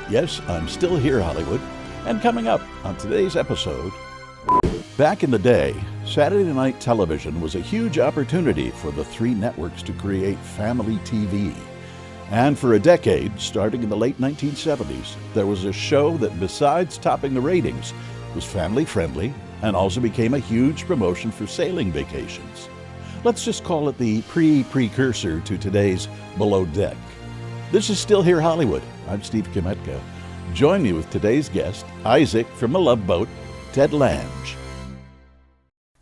Yes, I'm still here, Hollywood. And coming up on today's episode, back in the day, Saturday night television was a huge opportunity for the three networks to create family TV. And for a decade, starting in the late 1970s, there was a show that, besides topping the ratings, was family-friendly and also became a huge promotion for sailing vacations. Let's just call it the precursor to today's Below Deck. This is Still Here Hollywood. I'm Steve Kmetko. Join me with today's guest, Isaac from the Love Boat, Ted Lange.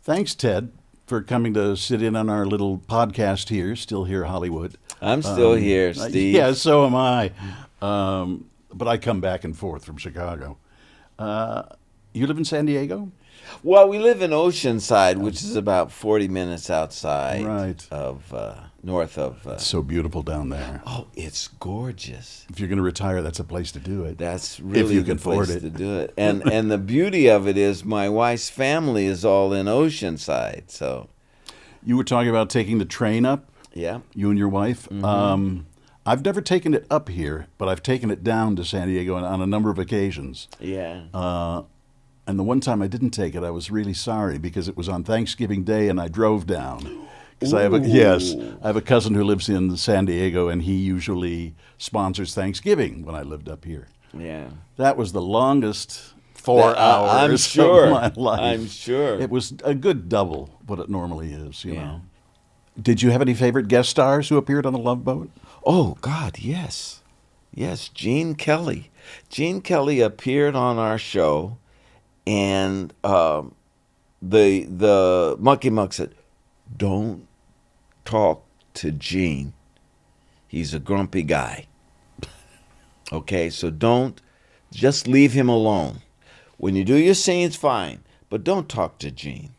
Thanks, Ted, for coming to sit in on our little podcast here, Still Here Hollywood. I'm still here, Steve. Yeah, so am I. But I come back and forth from Chicago. You live in San Diego? Well, we live in Oceanside, which is about 40 minutes outside of north of. It's so beautiful down there. Oh, it's gorgeous. If you're going to retire, that's a place to do it. That's really if you the can afford place it. to do it. And the beauty of it is my wife's family is all in Oceanside. So you were talking about taking the train up? Yeah. You and your wife? Mm-hmm. I've never taken it up here, but I've taken it down to San Diego on a number of occasions. Yeah. And the one time I didn't take it, I was really sorry because it was on Thanksgiving Day and I drove down. Because I have a cousin who lives in San Diego and he usually sponsors Thanksgiving when I lived up here. Yeah. That was the longest 4 hours of my life. I'm sure. It was a good double what it normally is, you know. Did you have any favorite guest stars who appeared on The Love Boat? Oh, God, yes. Yes, Gene Kelly. Gene Kelly appeared on our show. And the Monkey Monk said, "Don't talk to Gene. He's a grumpy guy. Okay, so just leave him alone. When you do your scenes, fine, but don't talk to Gene."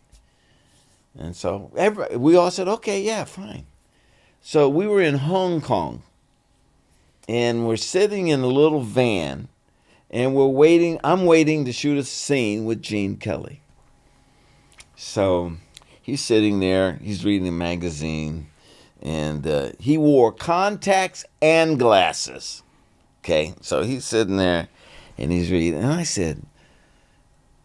And so we all said, "Okay, yeah, fine." So we were in Hong Kong, and we're sitting in a little van. And I'm waiting to shoot a scene with Gene Kelly. So he's sitting there, he's reading a magazine, and he wore contacts and glasses. Okay, so he's sitting there, and he's reading. And I said,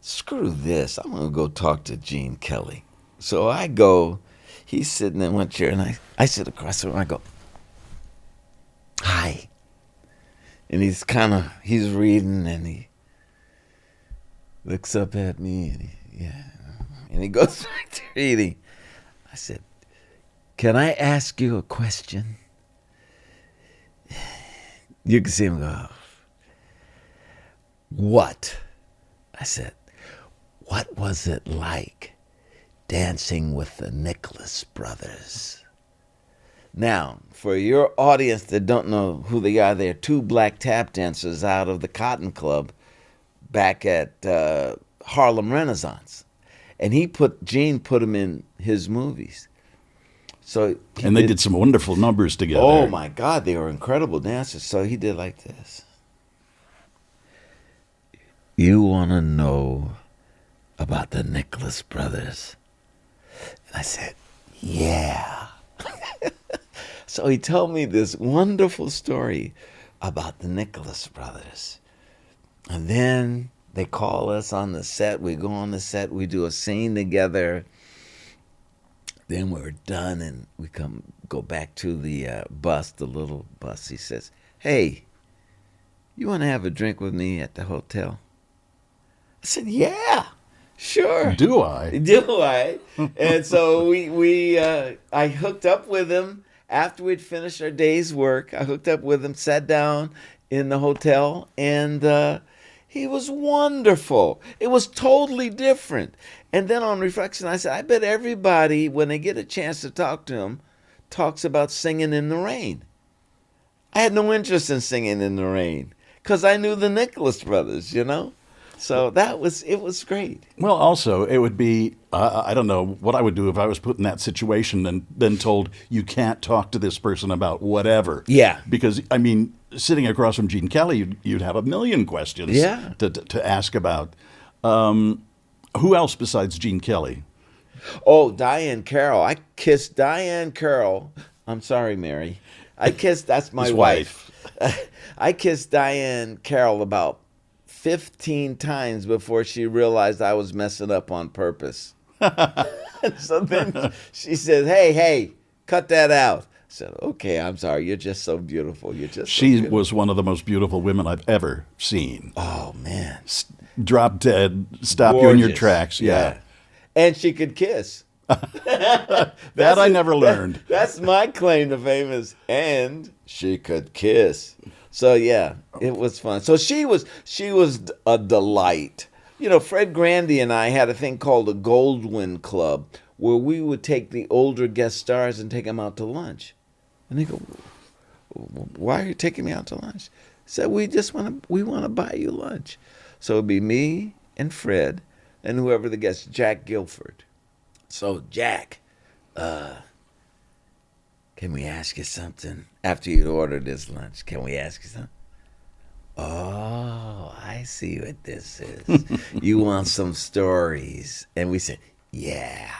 screw this, I'm going to go talk to Gene Kelly. So I go, he's sitting in one chair, and I sit across the room, I go, "Hi." And he's reading, and he looks up at me, and he goes back to reading. I said, "Can I ask you a question?" You can see him go, "What?" I said, "What was it like dancing with the Nicholas brothers?" Now, for your audience that don't know who they are, they're two black tap dancers out of the Cotton Club back at Harlem Renaissance. And Gene put them in his movies. So they did some wonderful numbers together. Oh, my God, they were incredible dancers. So he did like this. "You want to know about the Nicholas brothers?" And I said, "Yeah." So he told me this wonderful story about the Nicholas brothers. And then they call us on the set. We go on the set. We do a scene together. Then we're done, and we go back to the bus, the little bus. He says, "Hey, you want to have a drink with me at the hotel?" I said, "Yeah, sure." Do I? Do I? And so I hooked up with him. After we'd finished our day's work, I hooked up with him, sat down in the hotel, and he was wonderful. It was totally different. And then on reflection, I said, I bet everybody, when they get a chance to talk to him, talks about Singing in the Rain. I had no interest in Singing in the Rain because I knew the Nicholas brothers, you know? So it was great. Well, also, it would be, I don't know what I would do if I was put in that situation and then told you can't talk to this person about whatever. Yeah. Because, I mean, sitting across from Gene Kelly, you'd have a million questions to ask about. Who else besides Gene Kelly? Oh, Diahann Carroll. I kissed Diahann Carroll. I'm sorry, Mary. That's my His wife. I kissed Diahann Carroll about 15 times before she realized I was messing up on purpose. So then she said, hey, cut that out. I said, okay, I'm sorry. You're just so beautiful. She was one of the most beautiful women I've ever seen. Oh, man. Drop dead, stop Gorgeous. you in your tracks. Yeah. And she could kiss. That I never learned. That's my claim to fame is, and she could kiss. So yeah, it was fun. So she was a delight. You know, Fred Grandy and I had a thing called the Goldwyn Club, where we would take the older guest stars and take them out to lunch. And they go, "Why are you taking me out to lunch?" I said, we want to buy you lunch. So it'd be me and Fred and whoever the guest, Jack Guilford. So Jack, can we ask you something? After you'd ordered this lunch, can we ask you something? Oh, I see what this is. You want some stories? And we said, yeah.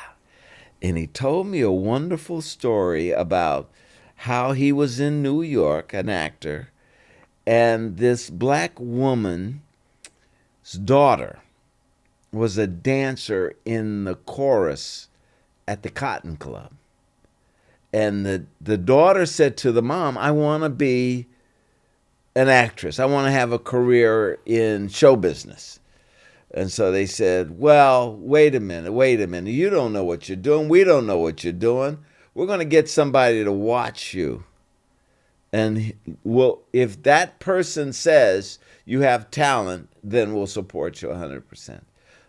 And he told me a wonderful story about how he was in New York, an actor, and this black woman's daughter was a dancer in the chorus at the Cotton Club. And the daughter said to the mom, I want to be an actress. I want to have a career in show business. And so they said, well, wait a minute. You don't know what you're doing. We don't know what you're doing. We're going to get somebody to watch you. And if that person says you have talent, then we'll support you 100%.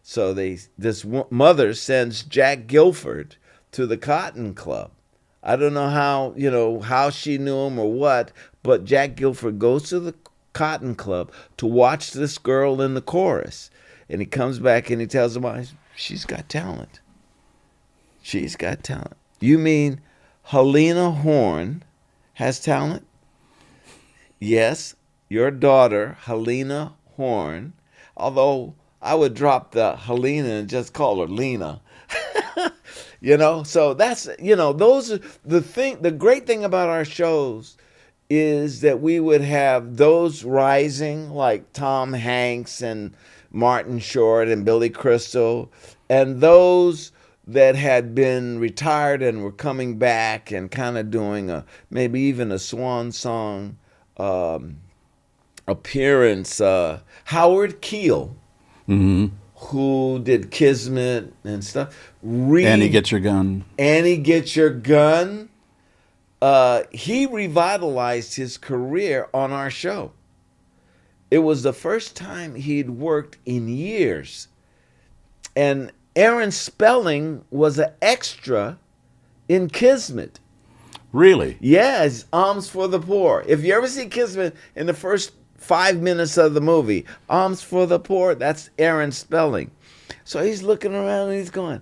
So this mother sends Jack Guilford to the Cotton Club. I don't know how she knew him or what, but Jack Guilford goes to the Cotton Club to watch this girl in the chorus. And he comes back and he tells him, she's got talent. She's got talent. You mean Helena Horn has talent? Yes, your daughter, Helena Horn, although I would drop the Helena and just call her Lena. So that's, those are the great thing about our shows is that we would have those rising like Tom Hanks and Martin Short and Billy Crystal, and those that had been retired and were coming back and kind of doing maybe even a swan song appearance. Howard Keel, who did Kismet and stuff. Annie Gets Your Gun. Annie Gets Your Gun. He revitalized his career on our show. It was the first time he'd worked in years. And Aaron Spelling was an extra in Kismet. Really? Yes, Alms for the Poor. If you ever see Kismet in the first 5 minutes of the movie, Alms for the Poor, that's Aaron Spelling. So he's looking around and he's going,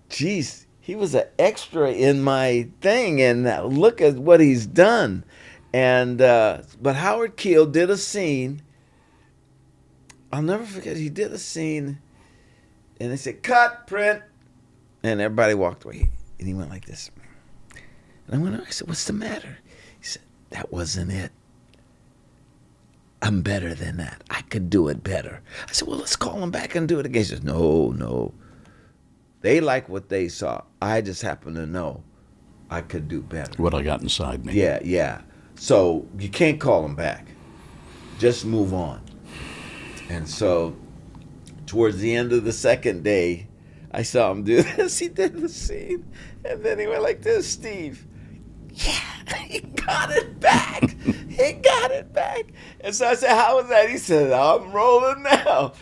geez, he was an extra in my thing, and look at what he's done. And but Howard Keel did a scene. I'll never forget. He did a scene, and they said, "Cut, print," and everybody walked away. And he went like this. And I went over. I said, "What's the matter?" He said, "That wasn't it. I'm better than that. I could do it better." I said, "Well, let's call him back and do it again." He says, "No. They like what they saw. I just happen to know I could do better. What I got inside me." Yeah. So you can't call him back. Just move on. And so towards the end of the second day, I saw him do this. He did the scene. And then he went like this, Steve. Yeah, he got it back. He got it back. And so I said, "How was that?" He said, "I'm rolling now."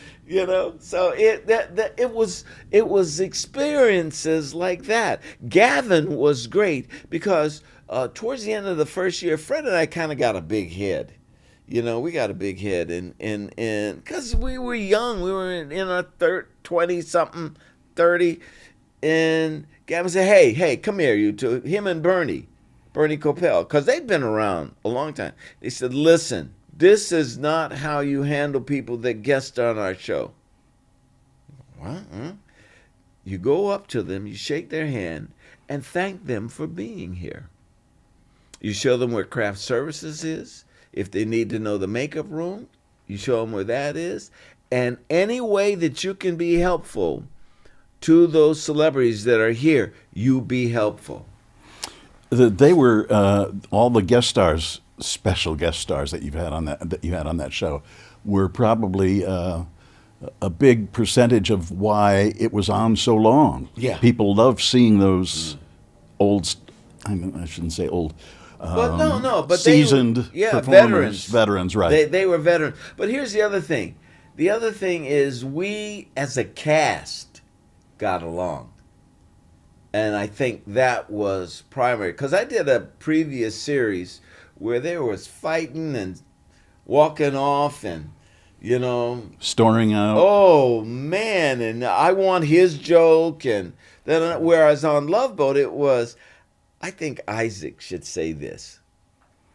So it was experiences like that. Gavin was great because towards the end of the first year, Fred and I kind of got a big head. We got a big head, and because we were young, we were in our 20-something, 30, and Gavin said, "Hey, come here, you two." Him and Bernie Coppell, because they'd been around a long time. They said, "Listen, this is not how you handle people that guest on our show. What? You go up to them, you shake their hand, and thank them for being here. You show them where craft services is. If they need to know the makeup room, you show them where that is. And any way that you can be helpful to those celebrities that are here, you be helpful. They were all the guest stars, special guest stars that you had on that show, were probably a big percentage of why it was on so long. Yeah. People love seeing those old. I shouldn't say old. But seasoned performers, veterans, right? They were veterans. But here's the other thing. The other thing is we, as a cast, got along. And I think that was primary. Because I did a previous series where there was fighting and walking off and, storming out. Oh, man. And I want his joke. And then whereas on Love Boat, it was, I think Isaac should say this.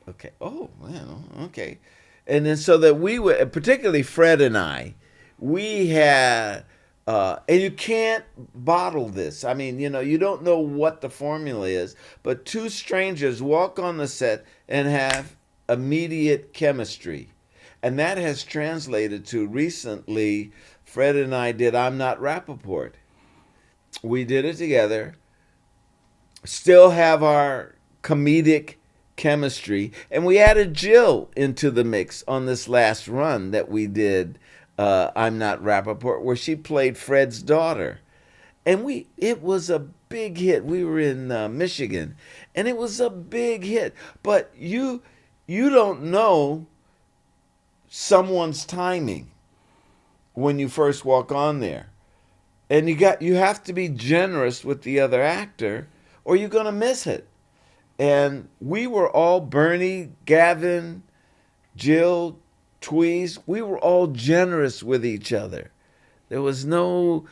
Okay. Oh, man. Okay. And then so that we were, particularly Fred and I, we had, and you can't bottle this. I mean, you don't know what the formula is, but two strangers walk on the set and have immediate chemistry. And that has translated to recently, Fred and I did I'm Not Rappaport. We did it together, still have our comedic chemistry, and we added Jill into the mix on this last run that we did, I'm Not Rappaport, where she played Fred's daughter. And it was a big hit. We were in Michigan, and it was a big hit. But you don't know someone's timing when you first walk on there. And you have to be generous with the other actor, or you're going to miss it. And we were all, Bernie, Gavin, Jill, Tweez, we were all generous with each other. There was no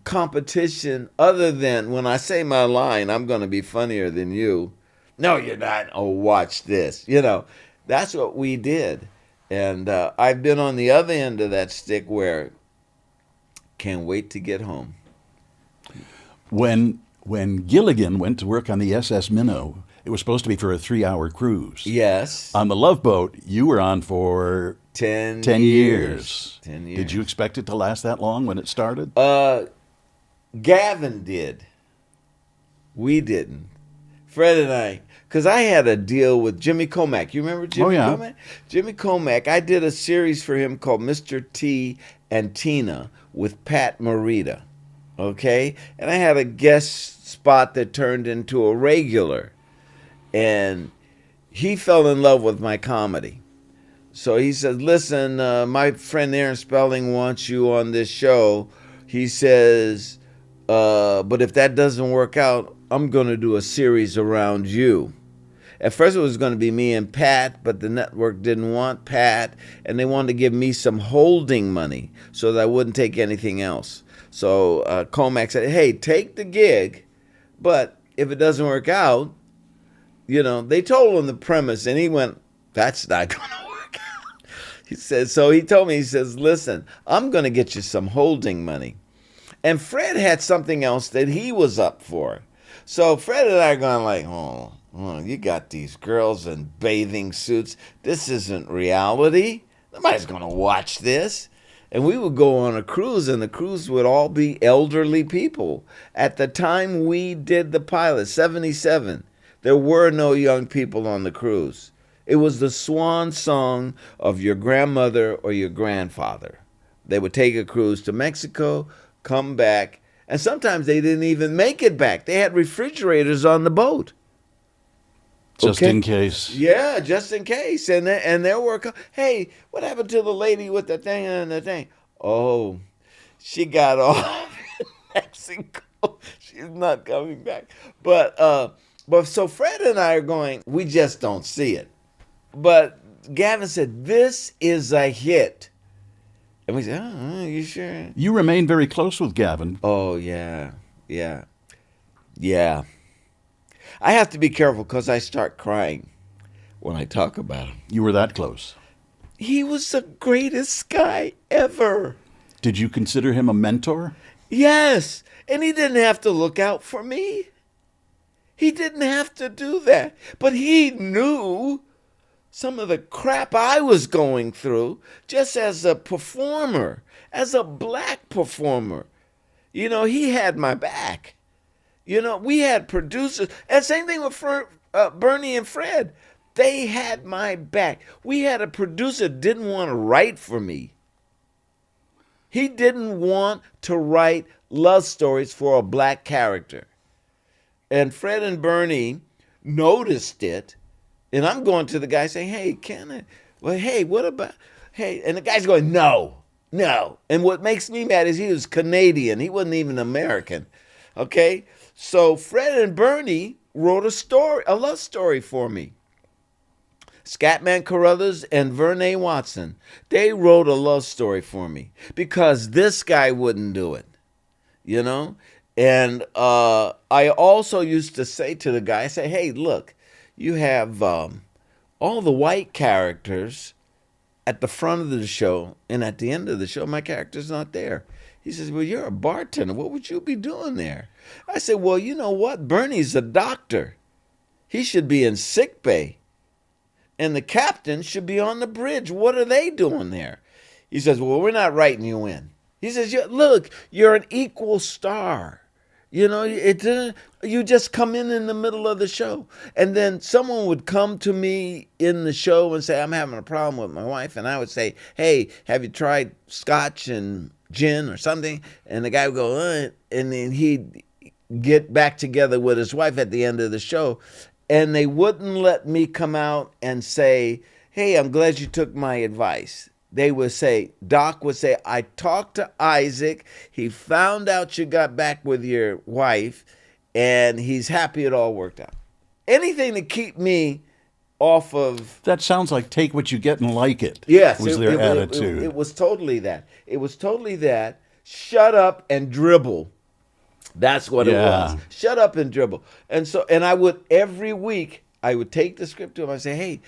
competition other than when I say my line, I'm going to be funnier than you. No, you're not. Oh, watch this. That's what we did. And I've been on the other end of that stick where can't wait to get home. When Gilligan went to work on the SS Minnow, it was supposed to be for a 3-hour cruise. Yes. On the Love Boat, you were on for 10 years. 10 years. Did you expect it to last that long when it started? Gavin did. We didn't. Fred and I, because I had a deal with Jimmy Comack. You remember Jimmy Comack? Jimmy Comack, I did a series for him called Mr. T and Tina with Pat Morita. Okay? And I had a guest spot that turned into a regular. And he fell in love with my comedy. So he said, listen, my friend Aaron Spelling wants you on this show. He says, but if that doesn't work out, I'm going to do a series around you. At first it was going to be me and Pat, but the network didn't want Pat, and they wanted to give me some holding money so that I wouldn't take anything else. So Comack said, hey, take the gig, but if it doesn't work out, they told him the premise, and he went, that's not going to work out. He says, so he told me, he says, listen, I'm going to get you some holding money. And Fred had something else that he was up for. So Fred and I are going like, oh, you got these girls in bathing suits. This isn't reality. Nobody's going to watch this. And we would go on a cruise, and the cruise would all be elderly people. At the time we did the pilot, 1977, there were no young people on the cruise. It was the swan song of your grandmother or your grandfather. They would take a cruise to Mexico, come back, and sometimes they didn't even make it back. They had refrigerators on the boat. Just in case. Yeah, just in case. And there were, hey, what happened to the lady with the thing and the thing? Oh, she got off in Mexico. She's not coming back. But so Fred and I are going, we just don't see it. But Gavin said, this is a hit. And we said, oh, you sure? You remained very close with Gavin. Oh, yeah. I have to be careful because I start crying when I talk about him. You were that close. He was the greatest guy ever. Did you consider him a mentor? Yes. And he didn't have to look out for me. He didn't have to do that. But he knew some of the crap I was going through just as a performer, as a black performer. He had my back. We had producers. And same thing with Bernie and Fred. They had my back. We had a producer that didn't want to write for me. He didn't want to write love stories for a black character. And Fred and Bernie noticed it. And I'm going to the guy saying, hey, what about, and the guy's going, no. And what makes me mad is he was Canadian. He wasn't even American. Okay? So Fred and Bernie wrote a love story for me. Scatman Carruthers and Vernee Watson, they wrote a love story for me because this guy wouldn't do it, And I also used to say to the guy, hey, look, you have all the white characters at the front of the show, and at the end of the show, my character's not there. He says, well, you're a bartender. What would you be doing there? I said, well, you know what? Bernie's a doctor. He should be in sick bay. And the captain should be on the bridge. What are they doing there? He says, well, we're not writing you in. He says, look, you're an equal star. You just come in the middle of the show. And then someone would come to me in the show and say, I'm having a problem with my wife. And I would say, hey, have you tried scotch and gin or something? And the guy would go, and then he'd get back together with his wife at the end of the show. And they wouldn't let me come out and say, hey, I'm glad you took my advice. They would say, Doc would say, I talked to Isaac. He found out you got back with your wife, and he's happy it all worked out. Anything to keep me off of... That sounds like take what you get and like it. Yes. Was their attitude. It was totally that. It was totally that. Shut up and dribble. That's what it was. Shut up and dribble. And I would, every week, I would take the script to him. I'd say, hey,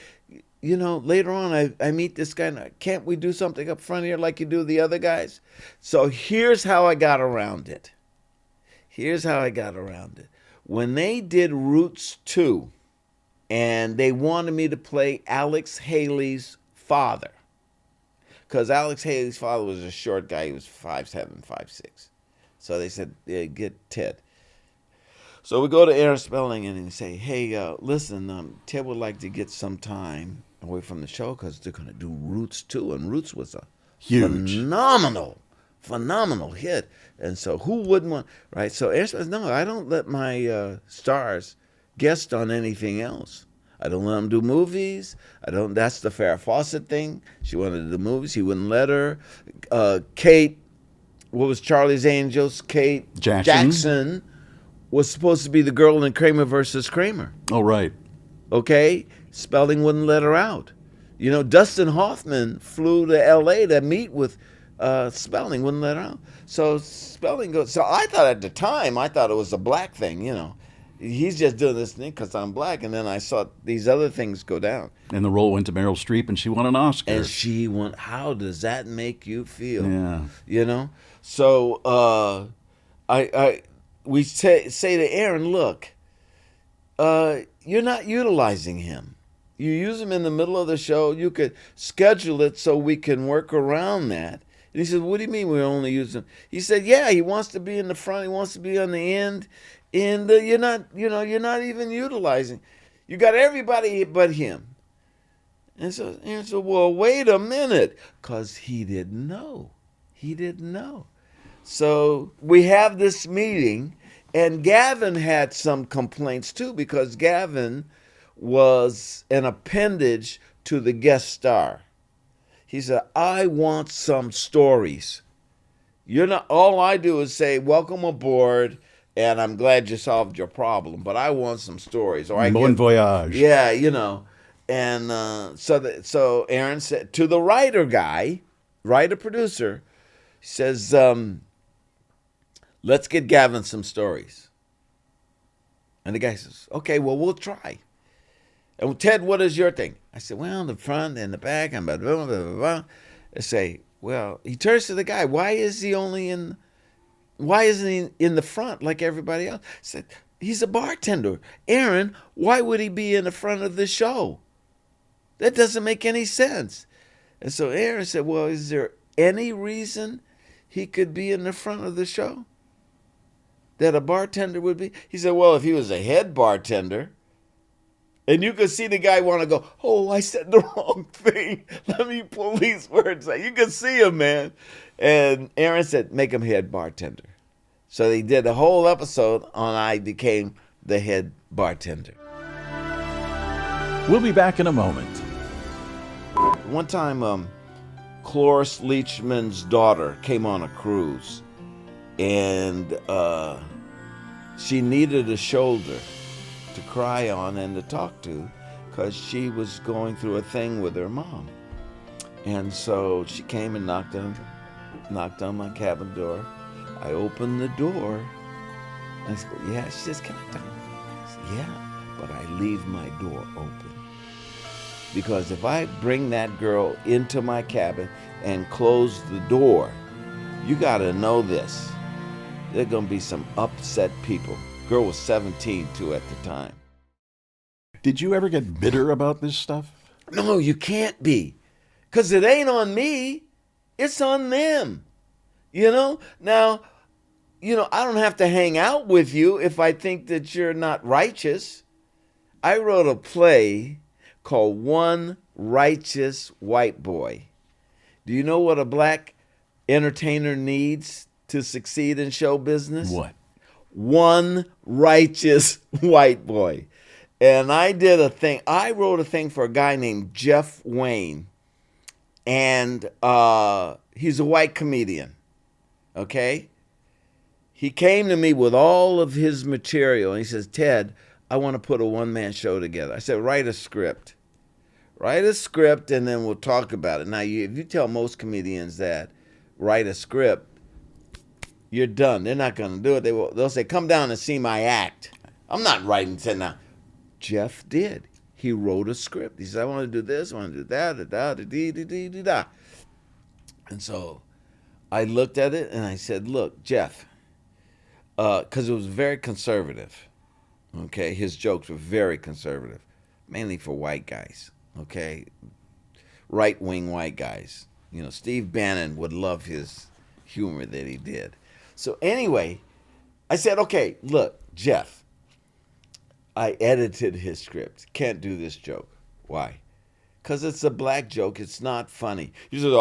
later on, I meet this guy. Can't we do something up front here like you do the other guys? So here's how I got around it. When they did Roots 2, and they wanted me to play Alex Haley's father, because Alex Haley's father was a short guy. He was 5'7", 5'6". So they said, yeah, get Ted. So we go to Aaron Spelling and he say, hey, listen, Ted would like to get some time away from the show because they're going to do Roots 2. And Roots was a huge, phenomenal hit. And so who wouldn't want, right? So Aaron says, no, I don't let my stars guest on anything else. I don't let them do movies. That's the Farrah Fawcett thing. She wanted to do movies. He wouldn't let her. Kate, what was Charlie's Angels? Kate Jackson was supposed to be the girl in Kramer versus Kramer. Oh, right. Okay? Spelling wouldn't let her out. Dustin Hoffman flew to L.A. to meet with Spelling, wouldn't let her out. So Spelling goes, so I thought at the time, it was a black thing, He's just doing this thing because I'm black. And then I saw these other things go down. And the role went to Meryl Streep and she won an Oscar. And she won. How does that make you feel? Yeah. So we say to Aaron, look, you're not utilizing him. You use him in the middle of the show. You could schedule it so we can work around that. And he said, what do you mean we only use him? He said, yeah, he wants to be in the front. He wants to be on the end. And you're not even utilizing. You got everybody but him. And so Aaron said, well, wait a minute. Because he didn't know. So we have this meeting, and Gavin had some complaints too, because Gavin was an appendage to the guest star. He said, I want some stories. All I do is say, welcome aboard, and I'm glad you solved your problem, but I want some stories. Or Bon voyage. Yeah, And so Aaron said to the writer-producer, he says, let's get Gavin some stories. And the guy says, okay, well, we'll try. And Ted, what is your thing? I said, well, the front and the back, and blah, blah, blah, blah, blah. I say, well, he turns to the guy, why isn't he in the front like everybody else? I said, He's a bartender. Aaron, why would he be in the front of the show? That doesn't make any sense. And so Aaron said, well, is there any reason he could be in the front of the show that a bartender would be? He said, well, if he was a head bartender, and you could see the guy want to go, oh, I said the wrong thing. Let me pull these words out. You could see him, man. And Aaron said, make him head bartender. So they did a whole episode on I became the head bartender. We'll be back in a moment. One time, Cloris Leachman's daughter came on a cruise, and she needed a shoulder to cry on and to talk to because she was going through a thing with her mom. And so she came and knocked on my cabin door. I opened the door. I said, yeah. She says, can I talk? I said, yeah, but I leave my door open. Because if I bring that girl into my cabin and close the door, you got to know this. There are going to be some upset people. Girl was 17 too at the time. Did you ever get bitter about this stuff? No, you can't be. Because it ain't on me. It's on them. Now, I don't have to hang out with you if I think that you're not righteous. I wrote a play called One Righteous White Boy. Do you know what a black entertainer needs to succeed in show business? What? One righteous white boy. And I wrote a thing for a guy named Jeff Wayne. And he's a white comedian. Okay? He came to me with all of his material. And he says, Ted, I want to put a one-man show together. I said, write a script. Write a script, and then we'll talk about it. Now, if you tell most comedians that, write a script, you're done. They're not going to do it. They'll say, come down and see my act. I'm not writing it now. Jeff did. He wrote a script. He said, I want to do this, I want to do that, And so I looked at it, and I said, look, Jeff, because it was very conservative. Okay, his jokes were very conservative, mainly for white guys. Okay, right-wing white guys. Steve Bannon would love his humor that he did. So anyway, I said, okay, look, Jeff, I edited his script. Can't do this joke. Why? Because it's a black joke. It's not funny. He said,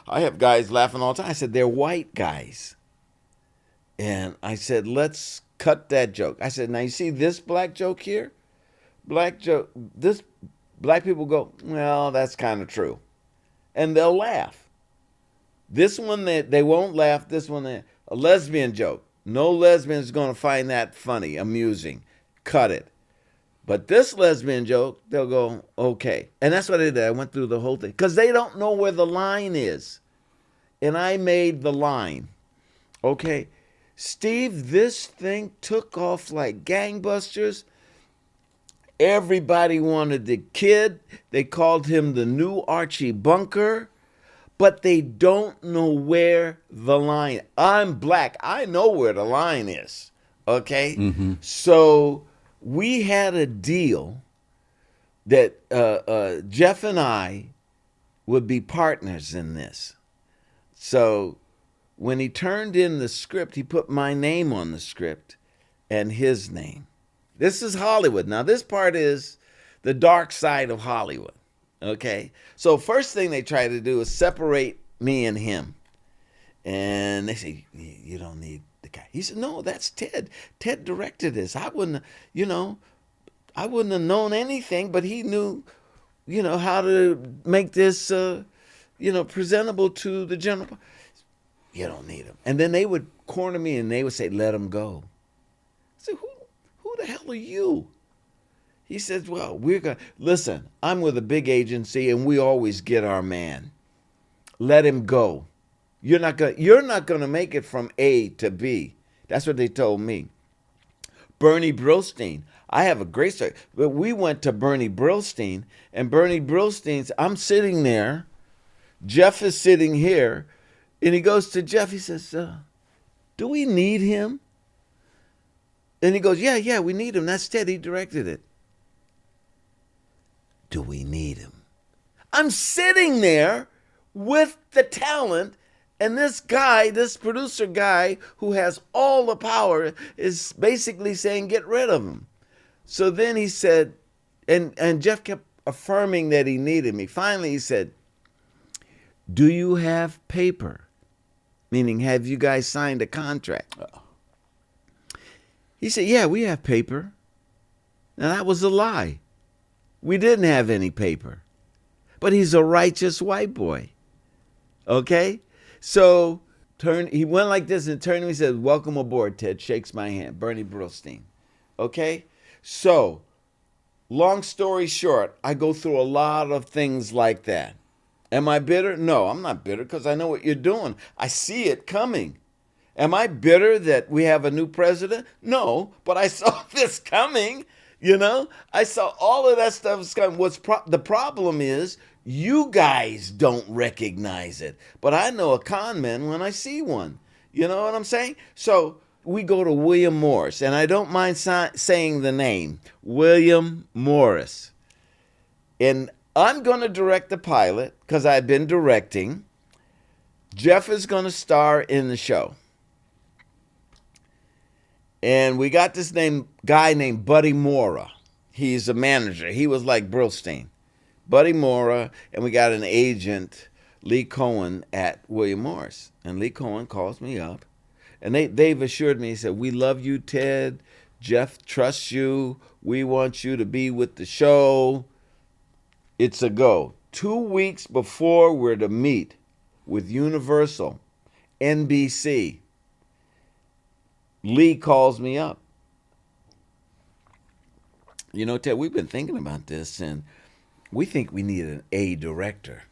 I have guys laughing all the time. I said, they're white guys. And I said, let's cut that joke. I said, now you see this black joke here? Black people go, well, that's kind of true. And they'll laugh. This one, they won't laugh. This one, a lesbian joke. No lesbian is going to find that funny, amusing. Cut it. But this lesbian joke, they'll go, okay. And that's what I did. I went through the whole thing. Because they don't know where the line is. And I made the line. Okay. Steve, this thing took off like gangbusters. Everybody wanted the kid. They called him the new Archie Bunker. But they don't know where the line. I'm black. I know where the line is. Okay? Mm-hmm. So we had a deal that Jeff and I would be partners in this. So when he turned in the script, he put my name on the script and his name. This is Hollywood. Now, this part is the dark side of Hollywood. Okay? So first thing they try to do is separate me and him. And they say, you don't need the guy. He said, no, that's Ted. Ted directed this. I wouldn't have known anything, but he knew, how to make this, presentable to the general public. You don't need him. And then they would corner me and they would say, let him go. I said, who the hell are you? He says, well, listen, I'm with a big agency and we always get our man. Let him go. You're not gonna make it from A to B. That's what they told me. Bernie Brillstein. I have a great story. But we went to Bernie Brillstein, and Bernie Brillstein's, I'm sitting there, Jeff is sitting here, and he goes to Jeff, he says, do we need him? And he goes, yeah, we need him. That's Ted. He directed it. Do we need him? I'm sitting there with the talent, and this guy, this producer guy who has all the power, is basically saying, get rid of him. So then he said, and Jeff kept affirming that he needed me. Finally, he said, do you have paper? Meaning, have you guys signed a contract? He said, yeah, we have paper. Now, that was a lie. We didn't have any paper. But he's a righteous white boy. Okay? So he went like this and turned to me and said, welcome aboard, Ted. Shakes my hand. Bernie Brillstein. Okay? So, long story short, I go through a lot of things like that. Am I bitter? No, I'm not bitter because I know what you're doing. I see it coming. Am I bitter that we have a new president? No, but I saw this coming, you know? I saw all of that stuff coming. The problem is you guys don't recognize it. But I know a con man when I see one. You know what I'm saying? So we go to William Morris, and I don't mind saying the name, William Morris. And I'm going to direct the pilot because I've been directing. Jeff is going to star in the show. And we got this guy named Buddy Mora. He's a manager. He was like Brillstein. Buddy Mora, and we got an agent, Lee Cohen, at William Morris. And Lee Cohen calls me up. And they've assured me, he said, we love you, Ted. Jeff trusts you. We want you to be with the show. It's a go. 2 weeks before we're to meet with Universal, NBC, Lee calls me up. You know, Ted, we've been thinking about this, and we think we need an A director.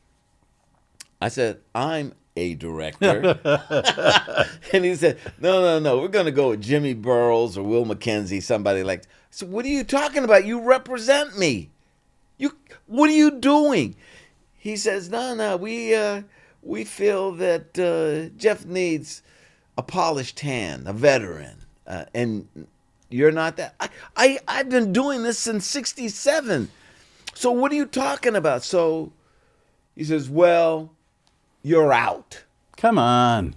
I said, I'm a director. And he said, no, we're going to go with Jimmy Burrows or Will McKenzie, somebody like that. I said, what are you talking about? You represent me. What are you doing? He says, no, we feel that Jeff needs a polished hand, a veteran, and you're not that. I've been doing this since '67. So what are you talking about? So he says, well, you're out. Come on.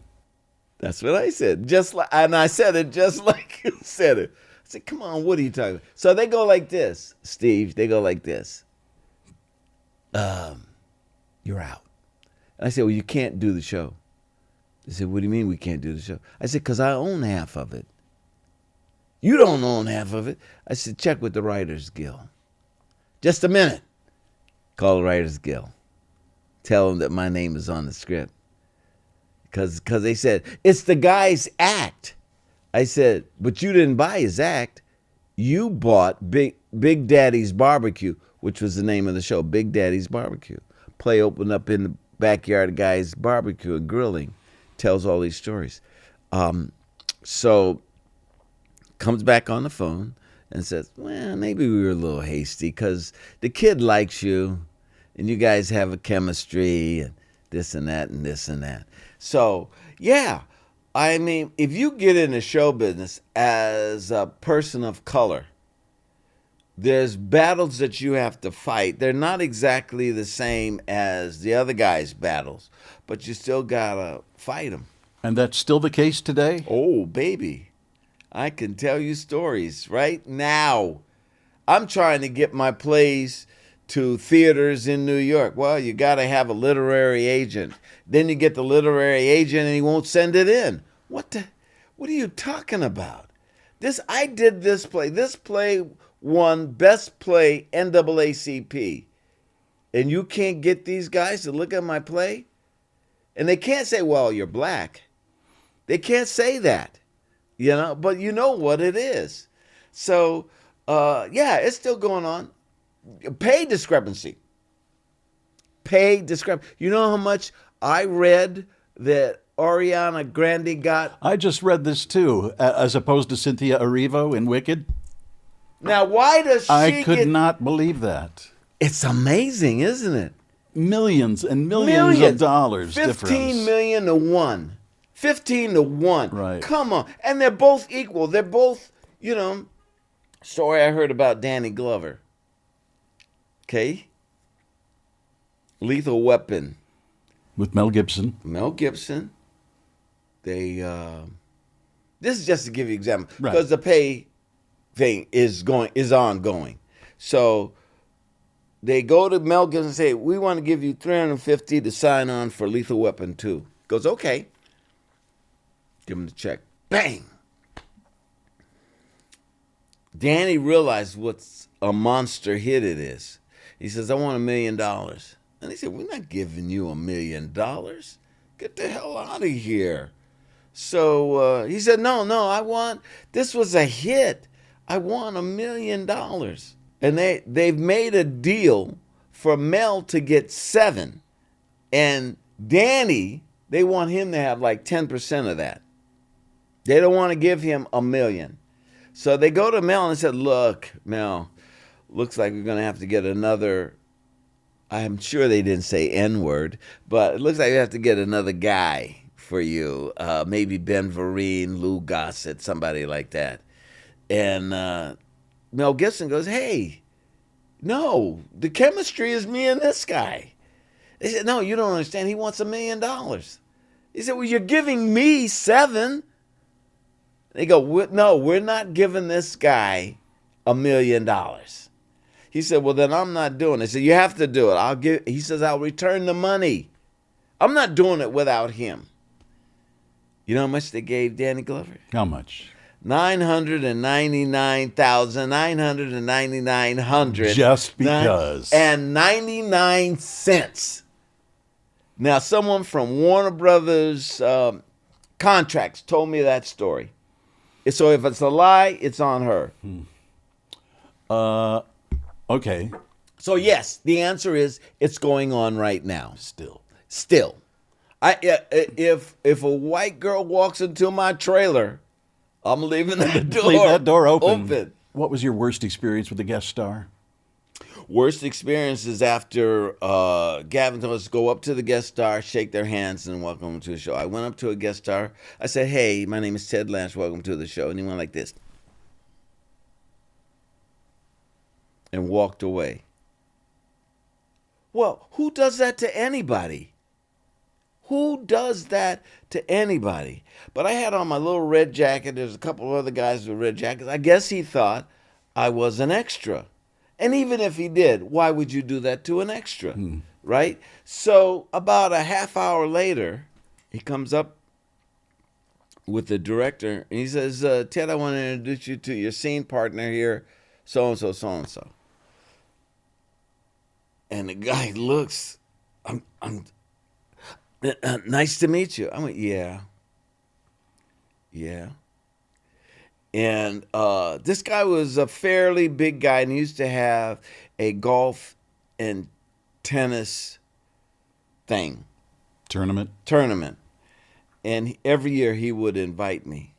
That's what I said. And I said it just like you said it. I said, come on, what are you talking about? So they go like this, Steve. They go like this. You're out. And I said, well, you can't do the show. They said, what do you mean we can't do the show? I said, because I own half of it. You don't own half of it. I said, check with the Writers Guild. Just a minute. Call the Writers Guild. Tell them that my name is on the script. Because they said, it's the guy's act. I said, but you didn't buy his act. You bought Big Daddy's Barbecue, which was the name of the show, Big Daddy's Barbecue. Play opened up in the backyard of guy's barbecue and grilling. Tells all these stories. So comes back on the phone and says, well, maybe we were a little hasty because the kid likes you and you guys have a chemistry and this and that and this and that. So, yeah, I mean, if you get into show business as a person of color, there's battles that you have to fight. They're not exactly the same as the other guys' battles, but you still gotta fight them. And that's still the case today? Oh, baby. I can tell you stories right now. I'm trying to get my plays to theaters in New York. Well, you gotta have a literary agent. Then you get the literary agent and he won't send it in. What are you talking about? I did this play. This play won Best Play NAACP. And you can't get these guys to look at my play? And they can't say, well, you're black. They can't say that, but you know what it is. So, yeah, it's still going on. Pay discrepancy. You know how much I read that Ariana Grande got? I just read this too, as opposed to Cynthia Erivo in Wicked. Now, why does she I could not believe that. It's amazing, isn't it? Millions and millions of dollars 15 difference. million to 1. 15 to 1. Right. Come on. And they're both equal. They're both, story I heard about Danny Glover. Okay? Lethal Weapon. With Mel Gibson. Mel Gibson. They, this is just to give you an example. Right. Because the pay thing is ongoing. So they go to Mel Gibson and say, we want to give you $350 to sign on for Lethal Weapon 2. Goes, okay. Give him the check. Bang! Danny realized what's a monster hit it is. He says, I want $1 million. And he said, we're not giving you $1 million. Get the hell out of here. So he said, no, this was a hit. I want $1 million. And they've made a deal for Mel to get 7. And Danny, they want him to have like 10% of that. They don't want to give him $1 million. So they go to Mel and said, look, Mel, looks like we're going to have to get another, I'm sure they didn't say N-word, but it looks like we have to get another guy for you. Maybe Ben Vereen, Lou Gossett, somebody like that. And Mel Gibson goes, hey, no, the chemistry is me and this guy. They said, no, you don't understand. He wants $1 million. He said, well, you're giving me 7. They go, no, we're not giving this guy $1 million. He said, well, then I'm not doing it. He said, you have to do it. He says, I'll return the money. I'm not doing it without him. You know how much they gave Danny Glover? How much? $999,999. Just because. And 99 cents. Now, someone from Warner Brothers Contracts told me that story. So if it's a lie, it's on her. Okay. So yes, the answer is it's going on right now. Still. If a white girl walks into my trailer, I'm leaving that door. Leave that door open. open. What was your worst experience with a guest star? Worst experience is after Gavin told us to go up to the guest star, shake their hands, and welcome them to the show. I went up to a guest star. I said, hey, my name is Ted Lange. Welcome to the show. And he went like this. And walked away. Well, who does that to anybody? Who does that to anybody? But I had on my little red jacket. There's a couple of other guys with red jackets. I guess he thought I was an extra. And even if he did, why would you do that to an extra, right? So about a half hour later, he comes up with the director, and he says, Ted, I want to introduce you to your scene partner here, so-and-so, so-and-so. And the guy looks, nice to meet you. I went, yeah. And this guy was a fairly big guy and he used to have a golf and tennis thing. Tournament. And every year he would invite me.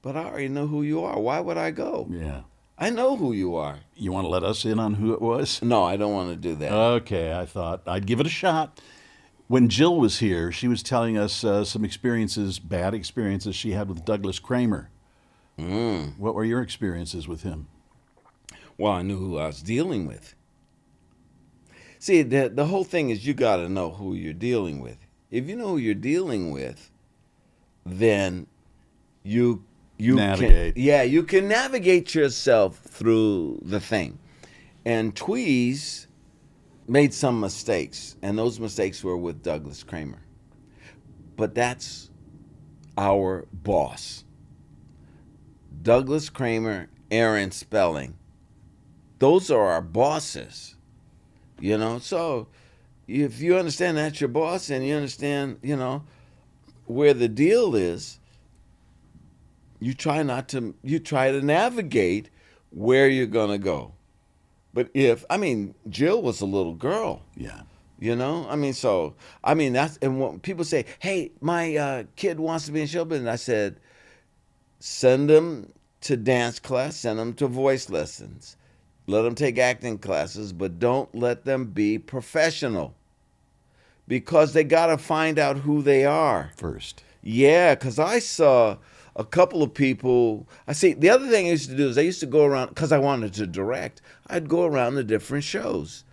But I already know who you are. Why would I go? Yeah. I know who you are. You want to let us in on who it was? No, I don't want to do that. Okay, I thought I'd give it a shot. When Jill was here, she was telling us some experiences, bad experiences she had with Douglas Kramer. What were your experiences with him? Well, I knew who I was dealing with. See, the whole thing is you got to know who you're dealing with. If you know who you're dealing with, then you navigate. You can navigate yourself through the thing. And Tweez made some mistakes, and those mistakes were with Douglas Kramer. But that's our boss. Douglas Kramer, Aaron Spelling. Those are our bosses. So if you understand that's your boss and you understand, where the deal is, you try to navigate where you're going to go. But Jill was a little girl. Yeah. That's, and when people say, hey, my kid wants to be in show business, I said, send them to dance class, send them to voice lessons. Let them take acting classes, but don't let them be professional. Because they got to find out who they are. First. Yeah, because I saw a couple of people. I see. The other thing I used to do is I used to go around because I wanted to direct. I'd go around the different shows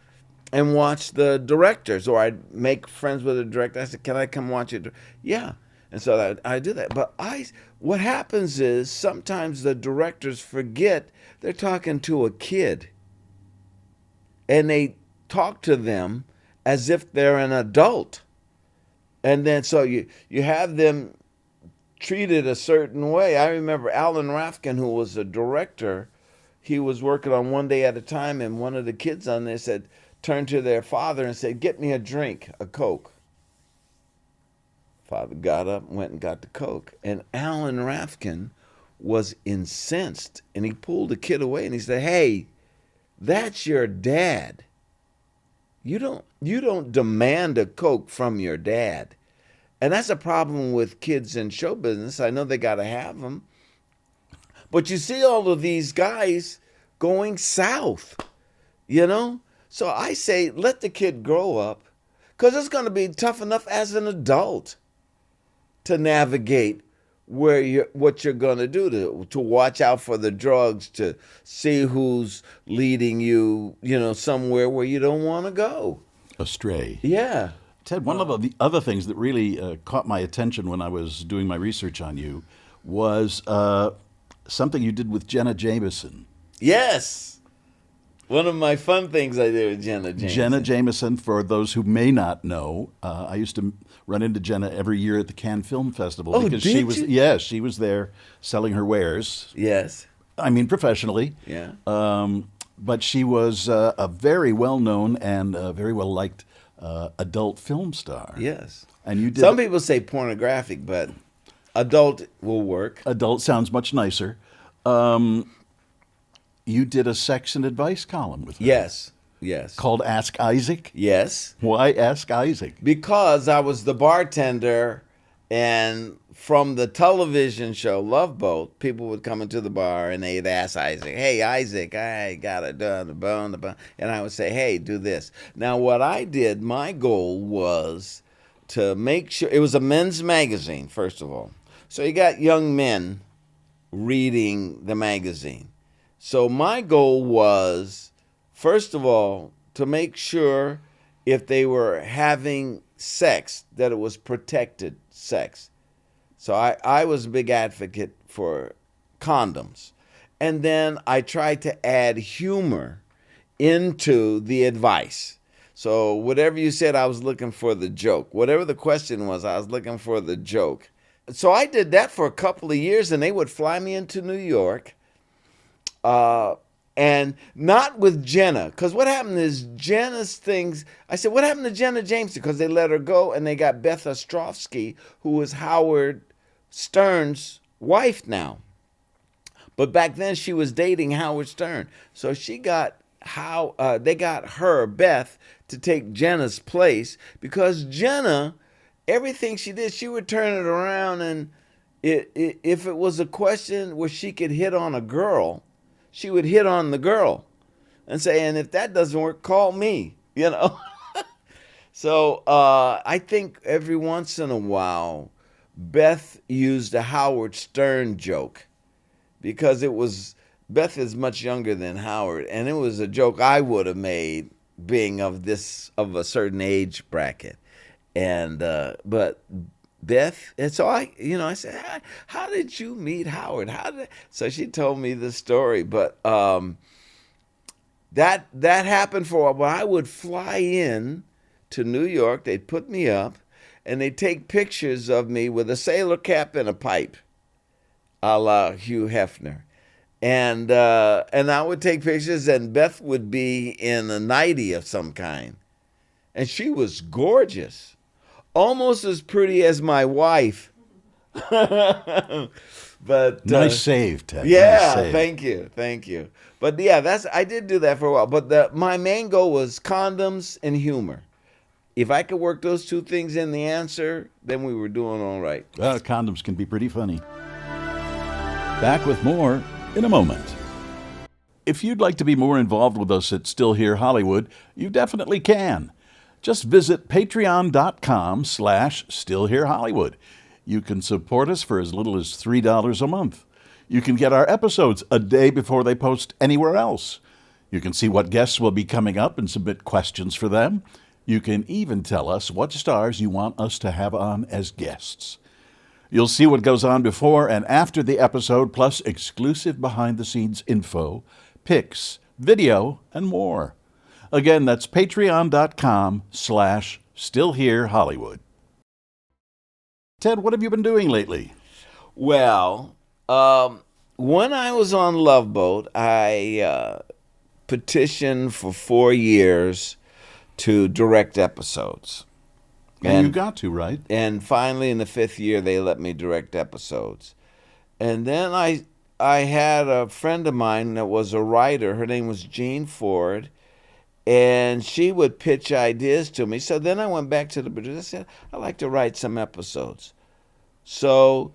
and watch the directors, or I'd make friends with a director. I said, "Can I come watch it?" Yeah, and so I do that. But what happens is sometimes the directors forget they're talking to a kid, and they talk to them as if they're an adult, and then so you have them treated a certain way. I remember Alan Rafkin, who was a director. He was working on One Day at a Time, and one of the kids on there turned to their father and said, "Get me a drink, a Coke." Father got up and went and got the Coke. And Alan Rafkin was incensed, and he pulled the kid away and he said, "Hey, that's your dad. You don't demand a Coke from your dad." And that's a problem with kids in show business. I know they got to have them. But you see all of these guys going south, you know? So I say, let the kid grow up, because it's going to be tough enough as an adult to navigate what you're going to do, to watch out for the drugs, to see who's leading you, somewhere where you don't want to go. Astray. Yeah. Ted, one of the other things that really caught my attention when I was doing my research on you was something you did with Jenna Jameson. Yes. One of my fun things I did with Jenna Jameson. Jenna Jameson, for those who may not know, I used to run into Jenna every year at the Cannes Film Festival. Oh, because did she was, you? Yes, she was there selling her wares. Yes. I mean, professionally. Yeah. But she was a very well-known and very well-liked adult film star. Yes. And you did. Some people say pornographic, but adult will work. Adult sounds much nicer. You did a sex and advice column with her. Yes. Called Ask Isaac? Yes. Why Ask Isaac? Because I was the bartender, and from the television show Love Boat, people would come into the bar and they'd ask Isaac, "Hey, Isaac, I got it done, the bone. And I would say, "Hey, do this." Now, what I did, my goal was to make sure, it was a men's magazine, first of all. So you got young men reading the magazine. So my goal was, first of all, to make sure if they were having sex, that it was protected sex. So I was a big advocate for condoms. And then I tried to add humor into the advice. So whatever you said, I was looking for the joke. Whatever the question was, I was looking for the joke. So I did that for a couple of years, and they would fly me into New York. And not with Jenna, because what happened is Jenna's things, I said, what happened to Jenna Jameson? Because they let her go, and they got Beth Ostrovsky, who was Howard Stern's wife now. But back then she was dating Howard Stern. So they got her, Beth, to take Jenna's place, because Jenna, everything she did, she would turn it around, and if it was a question where she could hit on a girl, she would hit on the girl and say, "And if that doesn't work, call me," So I think every once in a while, Beth used a Howard Stern joke, because Beth is much younger than Howard, and it was a joke I would have made, being of a certain age bracket. And but Beth, and so I said, "How did you meet Howard? So she told me the story, but that happened for a while. But I would fly in to New York, they'd put me up, and they'd take pictures of me with a sailor cap and a pipe, a la Hugh Hefner. And I would take pictures, and Beth would be in a nightie of some kind. And she was gorgeous. Almost as pretty as my wife. But nice save, Ted. Yeah, nice save. Thank you. But yeah, I did do that for a while. But my main goal was condoms and humor. If I could work those two things in the answer, then we were doing all right. Condoms can be pretty funny. Back with more in a moment. If you'd like to be more involved with us at Still Here Hollywood, you definitely can. Just visit patreon.com/stillherehollywood. You can support us for as little as $3 a month. You can get our episodes a day before they post anywhere else. You can see what guests will be coming up and submit questions for them. You can even tell us what stars you want us to have on as guests. You'll see what goes on before and after the episode, plus exclusive behind-the-scenes info, pics, video, and more. Again, that's patreon.com/stillherehollywood. Ted, what have you been doing lately? Well, when I was on Love Boat, I petitioned for 4 years to direct episodes. And you got to, right? And finally, in the 5th year, they let me direct episodes. And then I had a friend of mine that was a writer. Her name was Jean Ford. And she would pitch ideas to me. So then I went back to the producer. I said, I'd like to write some episodes. So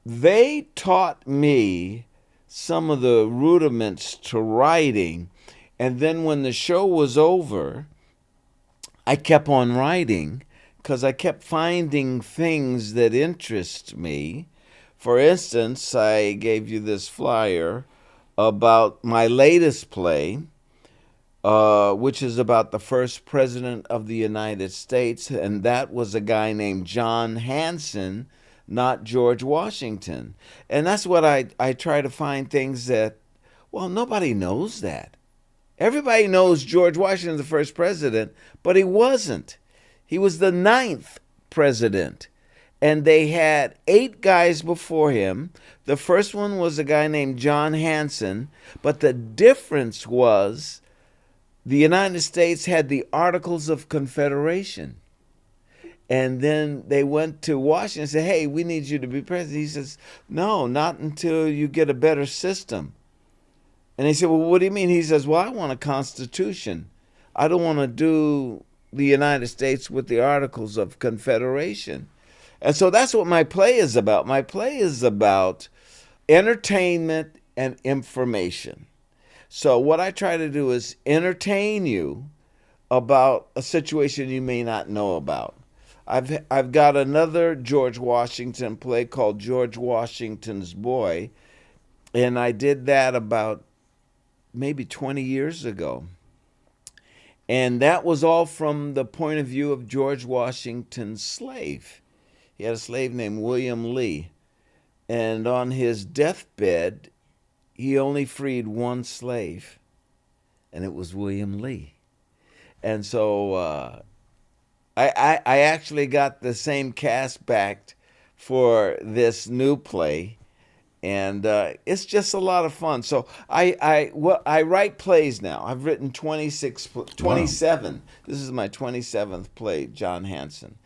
they taught me some of the rudiments to writing. And then when the show was over, I kept on writing because I kept finding things that interest me. For instance, I gave you this flyer about my latest play, which is about the first president of the United States, and that was a guy named John Hanson, not George Washington. And that's what I try to find things that, well, nobody knows that. Everybody knows George Washington is the first president, but he wasn't. He was the 9th president. And they had 8 guys before him. The first one was a guy named John Hanson, but the difference was the United States had the Articles of Confederation. And then they went to Washington and said, hey, we need you to be president. He says, no, not until you get a better system. And they said, well, what do you mean? He says, well, I want a constitution. I don't want to do the United States with the Articles of Confederation. And so that's what my play is about. My play is about entertainment and information. So what I try to do is entertain you about a situation you may not know about. I've got another George Washington play called George Washington's Boy, and I did that about maybe 20 years ago. And that was all from the point of view of George Washington's slave. He had a slave named William Lee. And on his deathbed, he only freed one slave, and it was William Lee. And so I actually got the same cast back for this new play. And it's just a lot of fun. So I write plays now. I've written 27. Wow. This is my 27th play, John Hanson.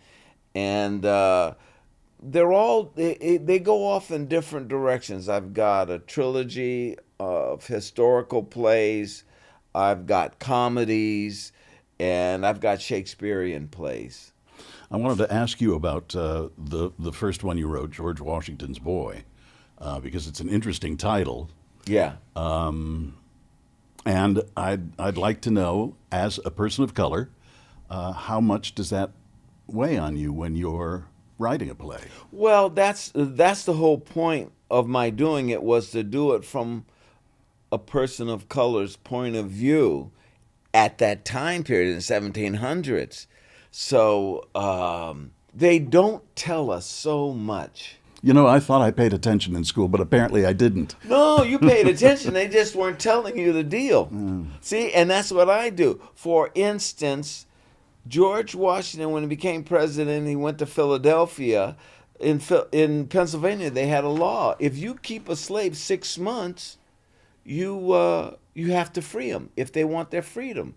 And they're all, they go off in different directions. I've got a trilogy of historical plays. I've got comedies. And I've got Shakespearean plays. I wanted to ask you about the first one you wrote, George Washington's Boy. Because it's an interesting title. Yeah. And I'd like to know, as a person of color, how much does that weigh on you when you're writing a play? Well, that's the whole point of my doing it, was to do it from a person of color's point of view at that time period in the 1700s. So they don't tell us so much. You know, I thought I paid attention in school, but apparently I didn't. No, you paid attention. They just weren't telling you the deal. See, and that's what I do. For instance, George Washington, when he became president, he went to Philadelphia. In Pennsylvania, they had a law. If you keep a slave 6 months, you have to free them if they want their freedom.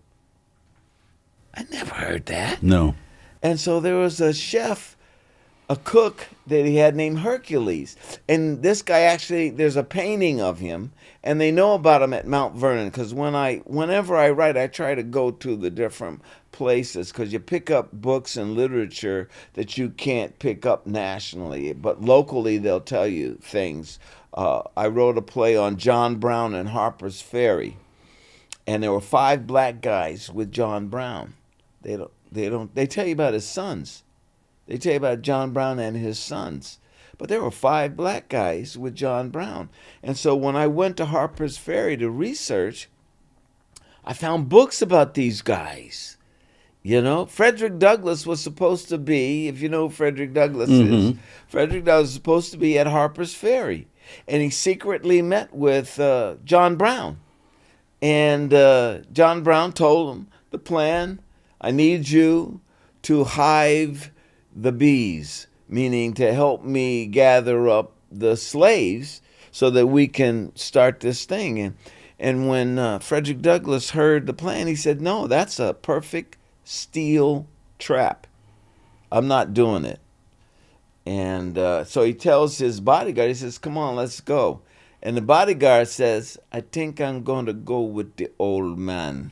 I never heard that. No. And so there was a chef, a cook that he had named Hercules. And this guy actually, there's a painting of him, and they know about him at Mount Vernon, because whenever I write, I try to go to the different places, because you pick up books and literature that you can't pick up nationally, but locally they'll tell you things. I wrote a play on John Brown and Harper's Ferry, and there were 5 black guys with John Brown. They tell you about his sons. They tell you about John Brown and his sons. but there were 5 black guys with John Brown. And so when I went to Harper's Ferry to research, I found books about these guys. You know, Frederick Douglass was supposed to be, if you know who Frederick Douglass is, Frederick Douglass was supposed to be at Harper's Ferry. And he secretly met with John Brown. And John Brown told him the plan: I need you to hive the bees, meaning to help me gather up the slaves so that we can start this thing. And when Frederick Douglass heard the plan, he said, no, that's a perfect steel trap. I'm not doing it. And so he tells his bodyguard, he says, come on, let's go. And the bodyguard says, I think I'm going to go with the old man.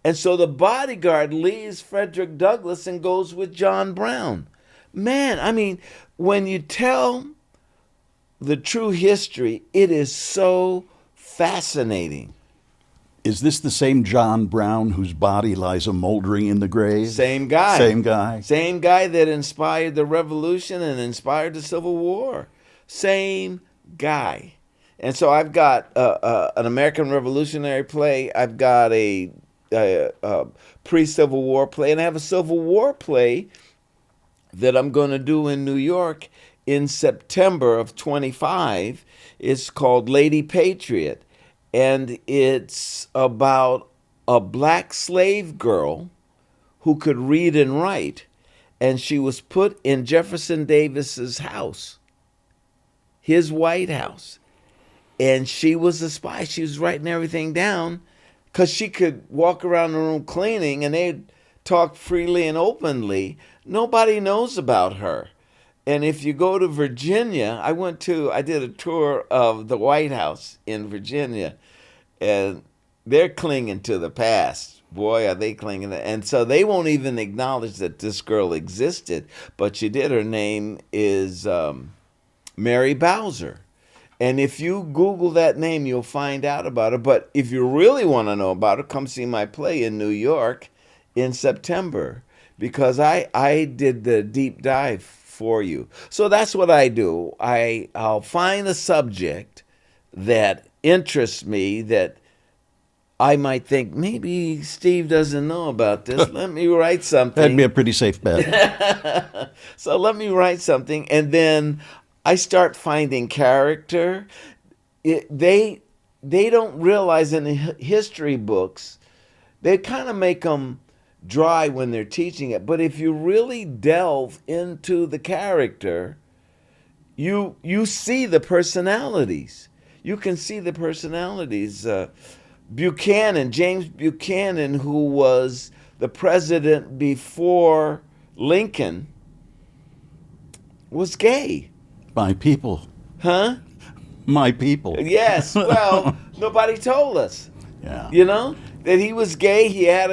And so the bodyguard leaves Frederick Douglass and goes with John Brown. Man, I mean, when you tell the true history, it is so fascinating. Is this the same John Brown whose body lies a moldering in the grave? Same guy. Same guy. Same guy that inspired the Revolution and inspired the Civil War. Same guy. And so I've got an American Revolutionary play. I've got a pre-Civil War play, and I have a Civil War play that I'm going to do in New York in September of 25. It's called Lady Patriot, and it's about a black slave girl who could read and write, and she was put in Jefferson Davis's house, his White House, and she was a spy. She was writing everything down, because she could walk around the room cleaning and they'd talk freely and openly. Nobody knows about her. And if you go to Virginia, I did a tour of the White House in Virginia, and they're clinging to the past. Boy, are they clinging. And so they won't even acknowledge that this girl existed, but she did. Her name is Mary Bowser. And if you Google that name, you'll find out about her. But if you really want to know about her, come see my play in New York in September, because I did the deep dive for you. So that's what I do. I'll find a subject that interests me, that I might think, maybe Steve doesn't know about this. Let me write something. That'd be a pretty safe bet. So let me write something, and then I start finding character. They don't realize in the history books, they kind of make them dry when they're teaching it. But if you really delve into the character, you see the personalities. You can see the personalities. Buchanan, James Buchanan, who was the president before Lincoln, was gay. My people. Huh? My people. Yes. Well, nobody told us. Yeah. You know, that he was gay. He had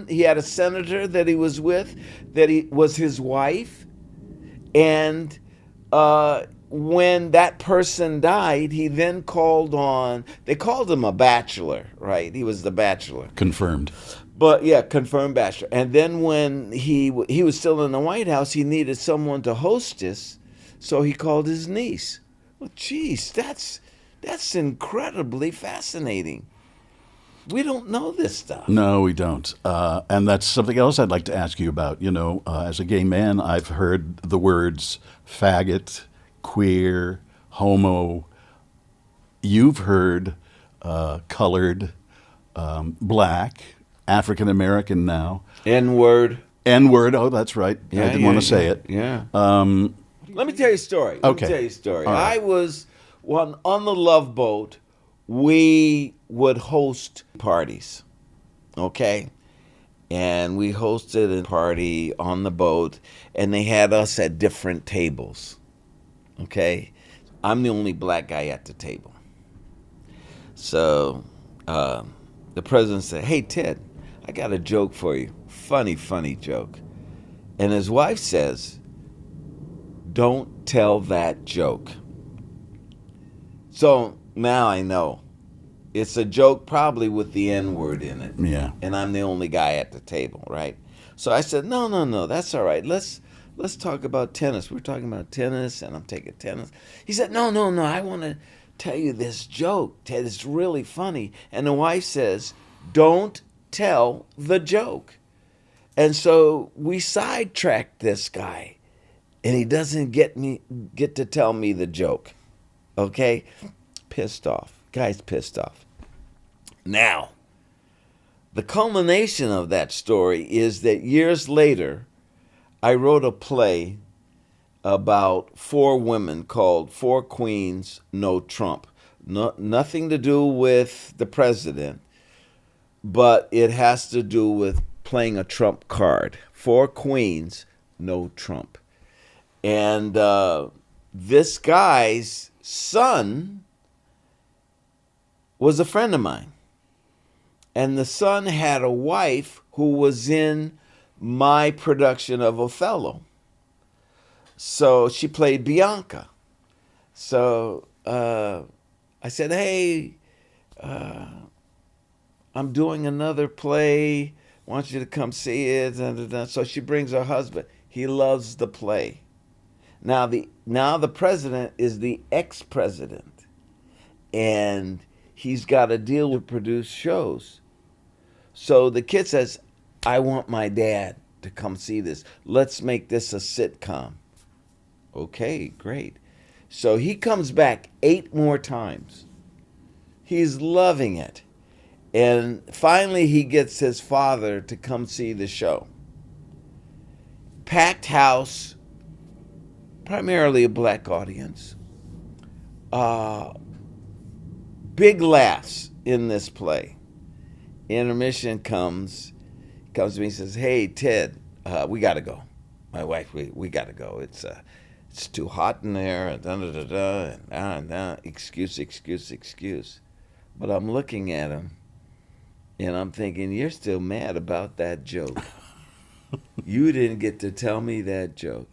he had a senator that he was with, that he was his wife. And when that person died, he then they called him a bachelor, right? He was the bachelor. Confirmed. But yeah, confirmed bachelor. And then when he was still in the White House, he needed someone to hostess, so he called his niece. Well, geez, that's incredibly fascinating. We don't know this stuff. No, we don't. And that's something else I'd like to ask you about. You know, as a gay man, I've heard the words faggot, queer, homo. You've heard colored, black, African American now. N-word. N-word. Oh, that's right. Yeah, I didn't want to say it. Yeah. Let me tell you a story. Okay. All right. Right. I was on the Love Boat. We would host parties, okay? And we hosted a party on the boat, and they had us at different tables, okay? I'm the only black guy at the table. So the president said, hey, Ted, I got a joke for you. Funny joke. And his wife says, don't tell that joke. So now I know. It's a joke probably with the N-word in it. Yeah. And I'm the only guy at the table, right? So I said, no, that's all right. Let's let's talk about tennis. We're talking about tennis, and I'm taking tennis. He said, no, I want to tell you this joke, Ted. It's really funny. And the wife says, don't tell the joke. And so we sidetracked this guy, and he doesn't get to tell me the joke. Okay? Pissed off. Guy's pissed off. Now, the culmination of that story is that years later, I wrote a play about 4 women called 4 Queens, No Trump. Nothing to do with the president, but it has to do with playing a trump card. 4 Queens, No Trump. And this guy's son was a friend of mine. And the son had a wife who was in my production of Othello. So she played Bianca. So I said, hey, I'm doing another play. I want you to come see it. So she brings her husband. He loves the play. Now the president is the ex-president. And he's got a deal to produce shows. So the kid says, I want my dad to come see this. Let's make this a sitcom. Okay, great. So he comes back 8 more times. He's loving it. And finally he gets his father to come see the show. Packed house, primarily a black audience. Big laughs in this play. Intermission comes to me and says, hey, Ted, we got to go. My wife, we got to go. It's too hot in there, and excuse. But I'm looking at him, and I'm thinking, you're still mad about that joke. You didn't get to tell me that joke.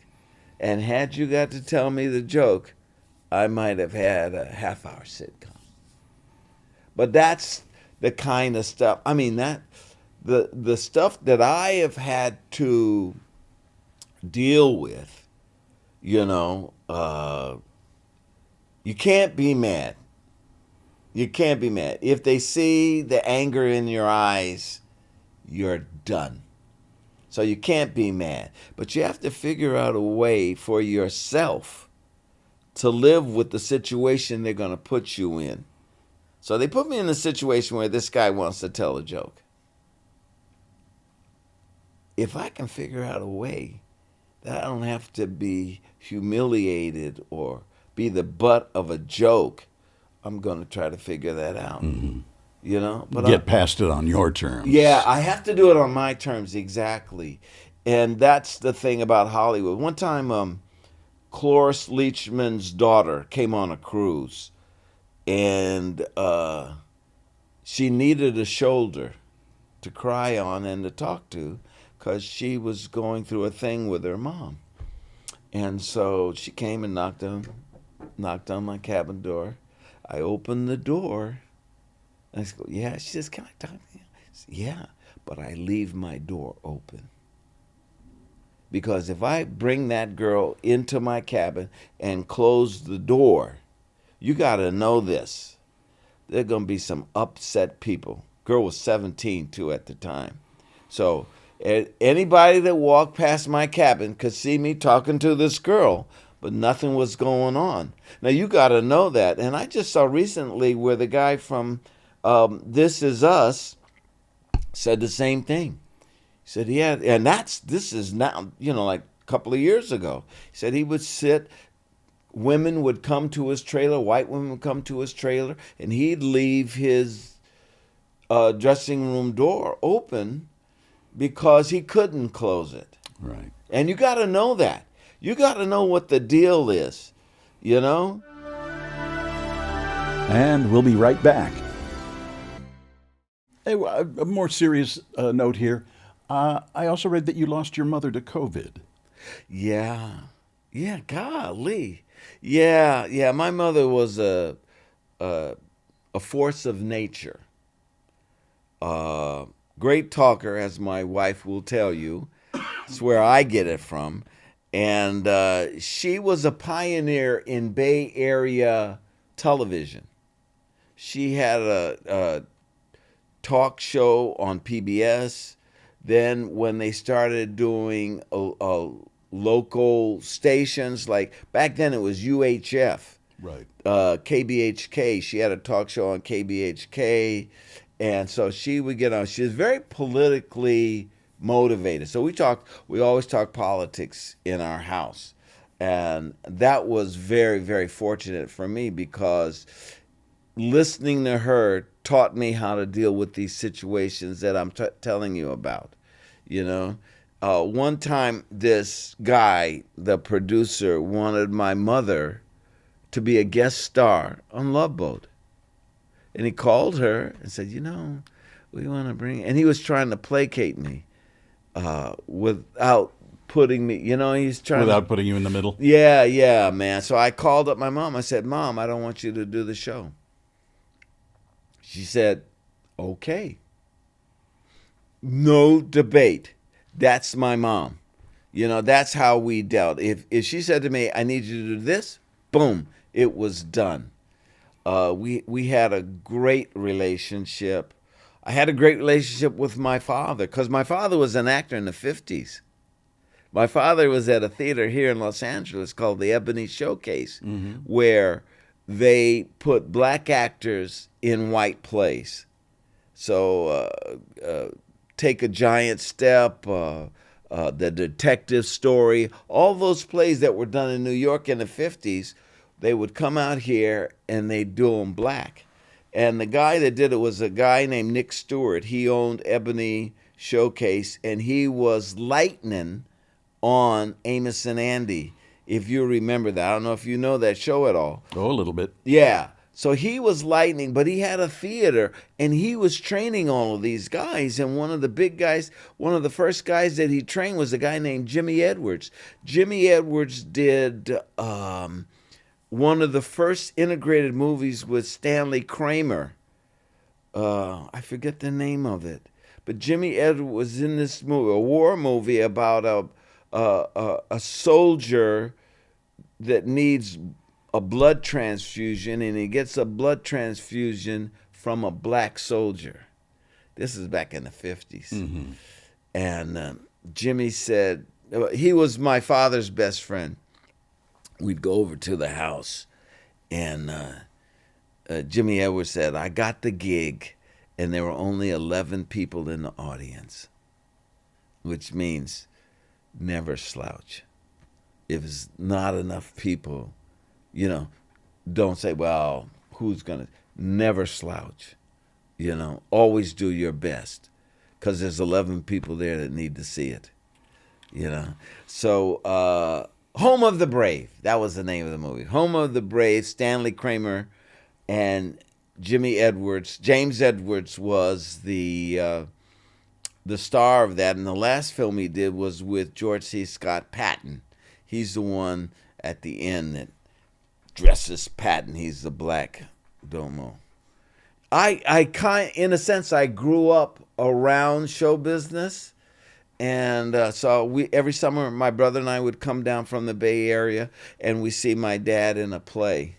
And had you got to tell me the joke, I might have had a half-hour sitcom. But that's the kind of stuff, I mean, the stuff that I have had to deal with, you can't be mad. You can't be mad. If they see the anger in your eyes, you're done. So you can't be mad. But you have to figure out a way for yourself to live with the situation they're going to put you in. So they put me in a situation where this guy wants to tell a joke. If I can figure out a way that I don't have to be humiliated or be the butt of a joke, I'm going to try to figure that out. Mm-hmm. But get past it on your terms. Yeah, I have to do it on my terms, exactly. And that's the thing about Hollywood. One time, Cloris Leachman's daughter came on a cruise, and she needed a shoulder to cry on and to talk to because she was going through a thing with her mom. And so she came and knocked on my cabin door. I opened the door. And I said, yeah. She says, can I talk to you? I said, yeah, but I leave my door open. Because if I bring that girl into my cabin and close the door, you got to know this. There are going to be some upset people. Girl was 17, too, at the time. So anybody that walked past my cabin could see me talking to this girl, but nothing was going on. Now, you got to know that. And I just saw recently where the guy from This Is Us said the same thing. He said, yeah, and this is now, like a couple of years ago. He said he would sit, women would come to his trailer, white women would come to his trailer, and he'd leave his dressing room door open because he couldn't close it. Right. And you got to know that. You got to know what the deal is, And we'll be right back. Hey, a more serious note here. I also read that you lost your mother to COVID. Yeah, golly. Yeah, my mother was a force of nature. Great talker, as my wife will tell you. It's where I get it from. And she was a pioneer in Bay Area television. She had a talk show on PBS. Then when they started doing local stations, like back then it was UHF, Right. KBHK. She had a talk show on KBHK. And so she would get on. She was very politically motivated. So we always talk politics in our house. And that was very, very fortunate for me because listening to her taught me how to deal with these situations that I'm telling you about. You know, one time this guy, the producer, wanted my mother to be a guest star on Love Boat. And he called her and said, we want to bring, and he was trying to placate me without putting me, he's trying Without putting you in the middle? Yeah, man. So I called up my mom. I said, Mom, I don't want you to do the show. She said, okay. No debate. That's my mom. That's how we dealt. If she said to me, I need you to do this, boom, it was done. We had a great relationship. I had a great relationship with my father because my father was an actor in the 50s. My father was at a theater here in Los Angeles called the Ebony Showcase, where they put black actors in white plays. So Take a Giant Step, The Detective Story, all those plays that were done in New York in the 50s, they would come out here and they'd do them black. And the guy that did it was a guy named Nick Stewart. He owned Ebony Showcase, and he was lightning on Amos and Andy, if you remember that. I don't know if you know that show at all. Oh, a little bit. Yeah. So he was lightning, but he had a theater, and he was training all of these guys. And one of the big guys, one of the first guys that he trained was a guy named Jimmy Edwards. Jimmy Edwards did one of the first integrated movies with Stanley Kramer. I forget the name of it. But Jimmy Edwards was in this movie, a war movie about a soldier that needs a blood transfusion, and he gets a blood transfusion from a black soldier. This is back in the 50s. And Jimmy said, he was my father's best friend. We'd go over to the house, and Jimmy Edwards said, I got the gig, and there were only 11 people in the audience, which means never slouch. If it's not enough people, don't say, well, who's going to? Never slouch. Always do your best, because there's 11 people there that need to see it. So Home of the Brave, that was the name of the movie. Home of the Brave, Stanley Kramer and Jimmy Edwards. James Edwards was the star of that, and the last film he did was with George C. Scott Patton. He's the one at the end that dresses Patton. He's the black domo. In a sense, I grew up around show business, and so every summer my brother and I would come down from the Bay Area, and we see my dad in a play,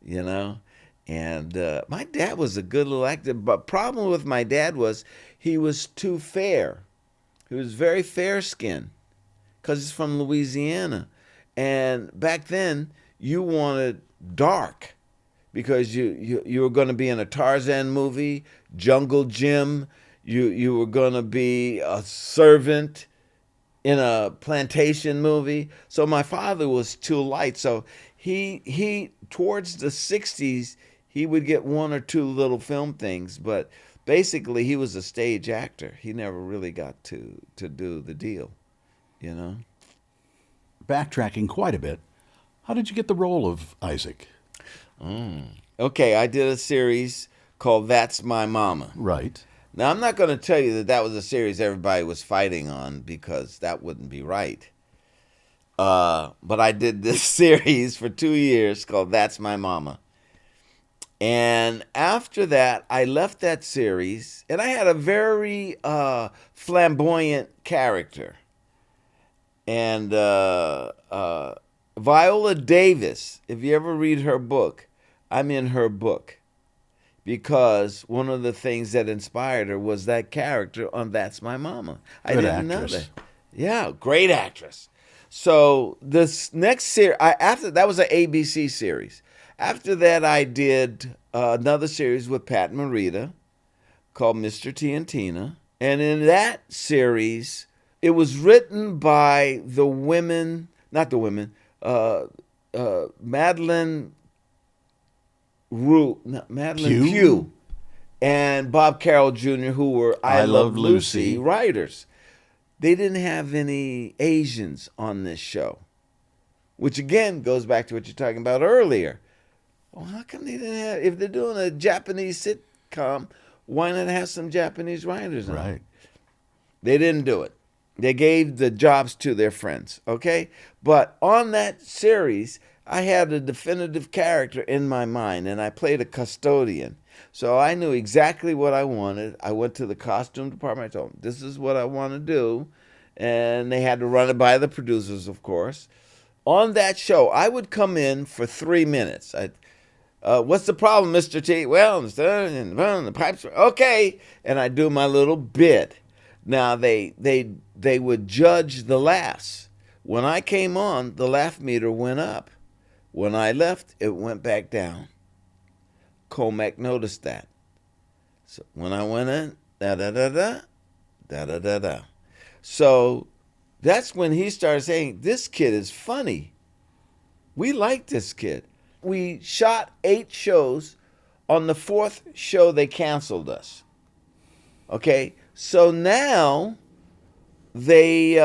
And my dad was a good little actor, but problem with my dad was he was too fair. He was very fair-skinned because he's from Louisiana. And back then, you wanted dark because you were going to be in a Tarzan movie, Jungle Jim. You were going to be a servant in a plantation movie. So my father was too light. So he towards the 60s, he would get one or two little film things, but basically he was a stage actor. He never really got to do the deal, Backtracking quite a bit, how did you get the role of Isaac? Okay, I did a series called That's My Mama. Right. Now, I'm not going to tell you that was a series everybody was fighting on, because that wouldn't be right. But I did this series for 2 years called That's My Mama. And after that, I left that series, and I had a very flamboyant character. And Viola Davis, if you ever read her book, I'm in her book. Because one of the things that inspired her was that character on That's My Mama. I Good didn't actress. know that. Yeah, great actress. So this next series, after that was an ABC series. After that, I did another series with Pat Morita called Mr. T and Tina. And in that series, it was written by the women, not the women, Madeline Pugh and Bob Carroll Jr., who were I Love Lucy writers. They didn't have any Asians on this show, which again goes back to what you're talking about earlier. Well, how come they didn't have, if they're doing a Japanese sitcom, why not have some Japanese writers on it? Right. They didn't do it. They gave the jobs to their friends, okay? But on that series, I had a definitive character in my mind, and I played a custodian. So I knew exactly what I wanted. I went to the costume department. I told them, this is what I want to do. And they had to run it by the producers, of course. On that show, I would come in for 3 minutes. What's the problem, Mr. T? Well, the pipes. Okay. And I do my little bit. Now, they would judge the laughs. When I came on, the laugh meter went up. When I left, it went back down. Comac noticed that. So when I went in, da-da-da-da, da-da-da-da. So that's when he started saying, this kid is funny. We like this kid. We shot 8 shows. On the 4th show, they canceled us. Okay? So now they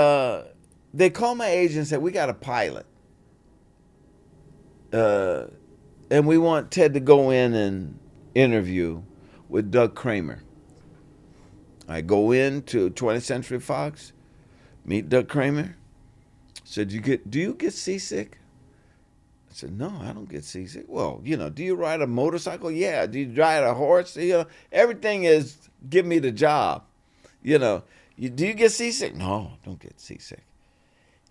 called my agent and said, we got a pilot. And we want Ted to go in and interview with Doug Kramer. I go in to 20th Century Fox, meet Doug Kramer. Said, do you get seasick? I said, no, I don't get seasick. Well, do you ride a motorcycle? Yeah. Do you ride a horse? Everything is give me the job. Do you get seasick? No, I don't get seasick.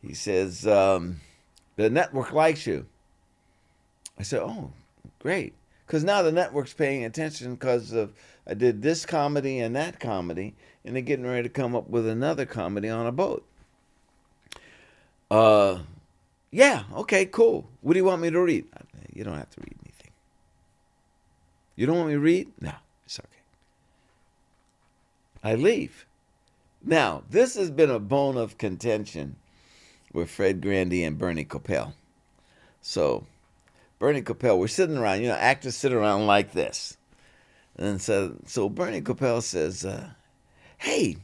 He says, the network likes you. I said, oh, great. Because now the network's paying attention because of I did this comedy and that comedy, and they're getting ready to come up with another comedy on a boat. Yeah, okay, cool. What do you want me to read? You don't have to read anything. You don't want me to read? No, it's okay. I leave. Now, this has been a bone of contention with Fred Grandy and Bernie Coppell. So, Bernie Coppell, we're sitting around, actors sit around like this. And so Bernie Coppell says, hey,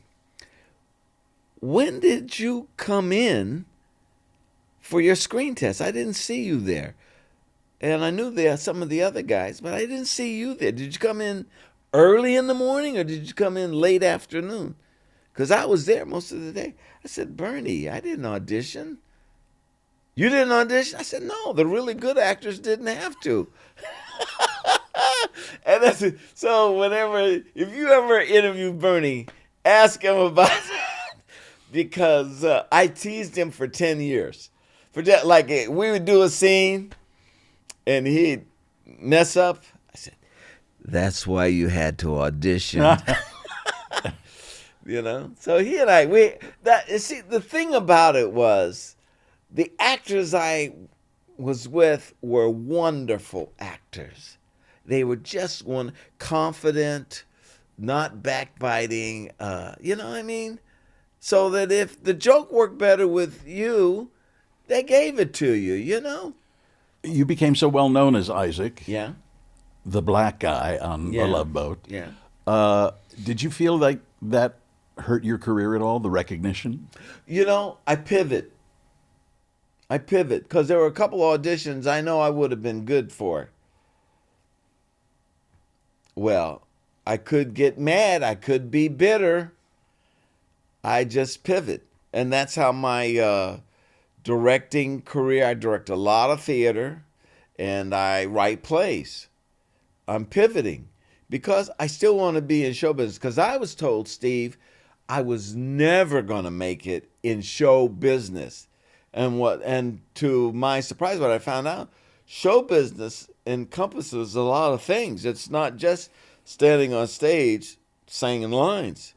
when did you come in for your screen test? I didn't see you there. And I knew there some of the other guys, but I didn't see you there. Did you come in early in the morning or did you come in late afternoon? Because I was there most of the day. I said, Bernie, I didn't audition. You didn't audition? I said, no, the really good actors didn't have to. And that's it. So if you ever interview Bernie, ask him about that. Because I teased him for 10 years. For that, like we would do a scene and he'd mess up. I said, that's why you had to audition. So he and I, the thing about it was, the actors I was with were wonderful actors. They were just confident, not backbiting, you know what I mean? So that if the joke worked better with you, they gave it to you, You became so well known as Isaac, Yeah. the black guy on Yeah. the Love Boat. Yeah. Did you feel like that hurt your career at all, the recognition? I pivot because there were a couple auditions I know I would have been good for. Well, I could get mad. I could be bitter. I just pivot. And that's how my directing career, I direct a lot of theater and I write plays. I'm pivoting because I still want to be in show business. Because I was told, Steve, I was never going to make it in show business. And to my surprise, what I found out, show business encompasses a lot of things. It's not just standing on stage singing lines.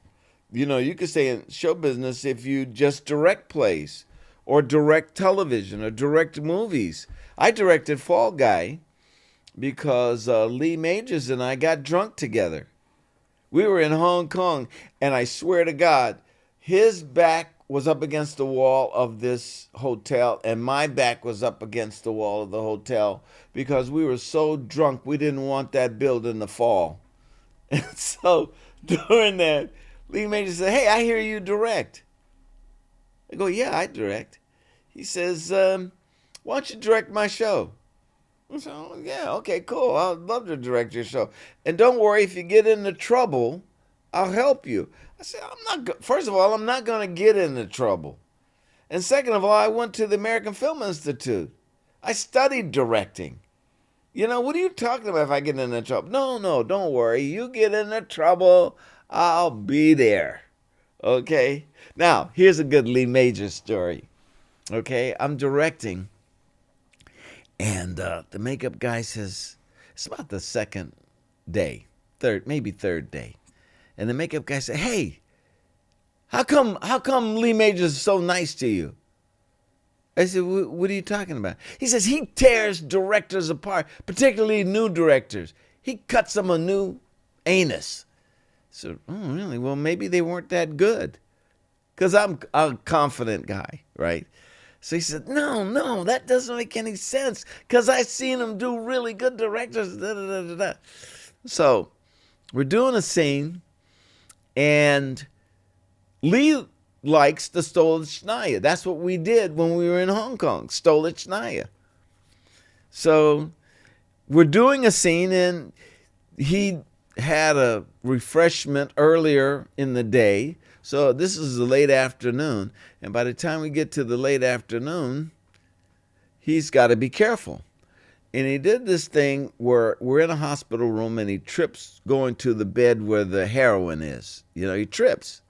You know, you could say in show business if you just direct plays or direct television or direct movies. I directed Fall Guy because Lee Majors and I got drunk together. We were in Hong Kong, and I swear to God, his back was up against the wall of this hotel, and my back was up against the wall of the hotel because we were so drunk we didn't want that building to fall. And so during that, Lee Majors said, "Hey, I hear you direct." I go, "Yeah, I direct." He says, "Why don't you direct my show?" I said, "Oh, yeah, okay, cool. I'd love to direct your show. And don't worry, if you get into trouble, I'll help you." I said, first of all, I'm not going to get into trouble. And second of all, I went to the American Film Institute. I studied directing. You know, what are you talking about if I get into trouble? No, don't worry. You get into trouble, I'll be there. Okay? Now, here's a good Lee Majors story. Okay? I'm directing, and the makeup guy says, it's about the second day, maybe third day. And the makeup guy said, "Hey, how come Lee Majors is so nice to you?" I said, "What are you talking about?" He says, "He tears directors apart, particularly new directors. He cuts them a new anus." So, "Oh, really? Well, maybe they weren't that good." Because I'm a confident guy, right? So he said, no, that doesn't make any sense because I've seen him do really good directors. Da, da, da, da, da. So we're doing a scene, and Lee likes the Stolichnaya. That's what we did when we were in Hong Kong, Stolichnaya. So we're doing a scene, and he had a refreshment earlier in the day. So this is the late afternoon. And by the time we get to the late afternoon, he's got to be careful. And he did this thing where we're in a hospital room, and he trips going to the bed where the heroine is. You know, he trips.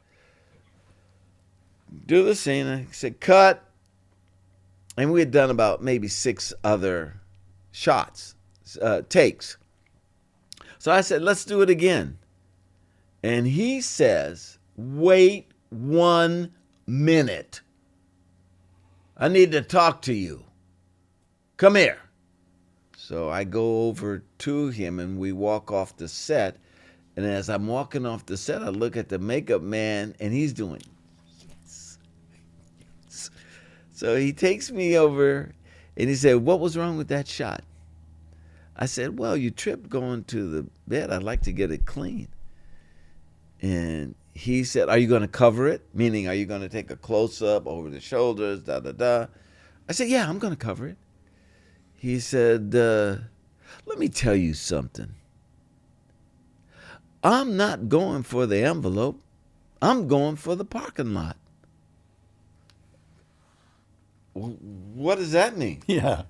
Do the scene. I said, "Cut." And we had done about maybe 6 other shots, takes. So I said, "Let's do it again." And he says, "Wait 1 minute. I need to talk to you. Come here." So I go over to him, and we walk off the set. And as I'm walking off the set, I look at the makeup man, and he's doing yes, yes. So he takes me over, and he said, "What was wrong with that shot?" I said, "Well, you tripped going to the bed. I'd like to get it clean." And he said, "Are you going to cover it?" Meaning, are you going to take a close-up over the shoulders, da-da-da? I said, "Yeah, I'm going to cover it." He said, "Let me tell you something. I'm not going for the envelope. I'm going for the parking lot." What does that mean? Yeah.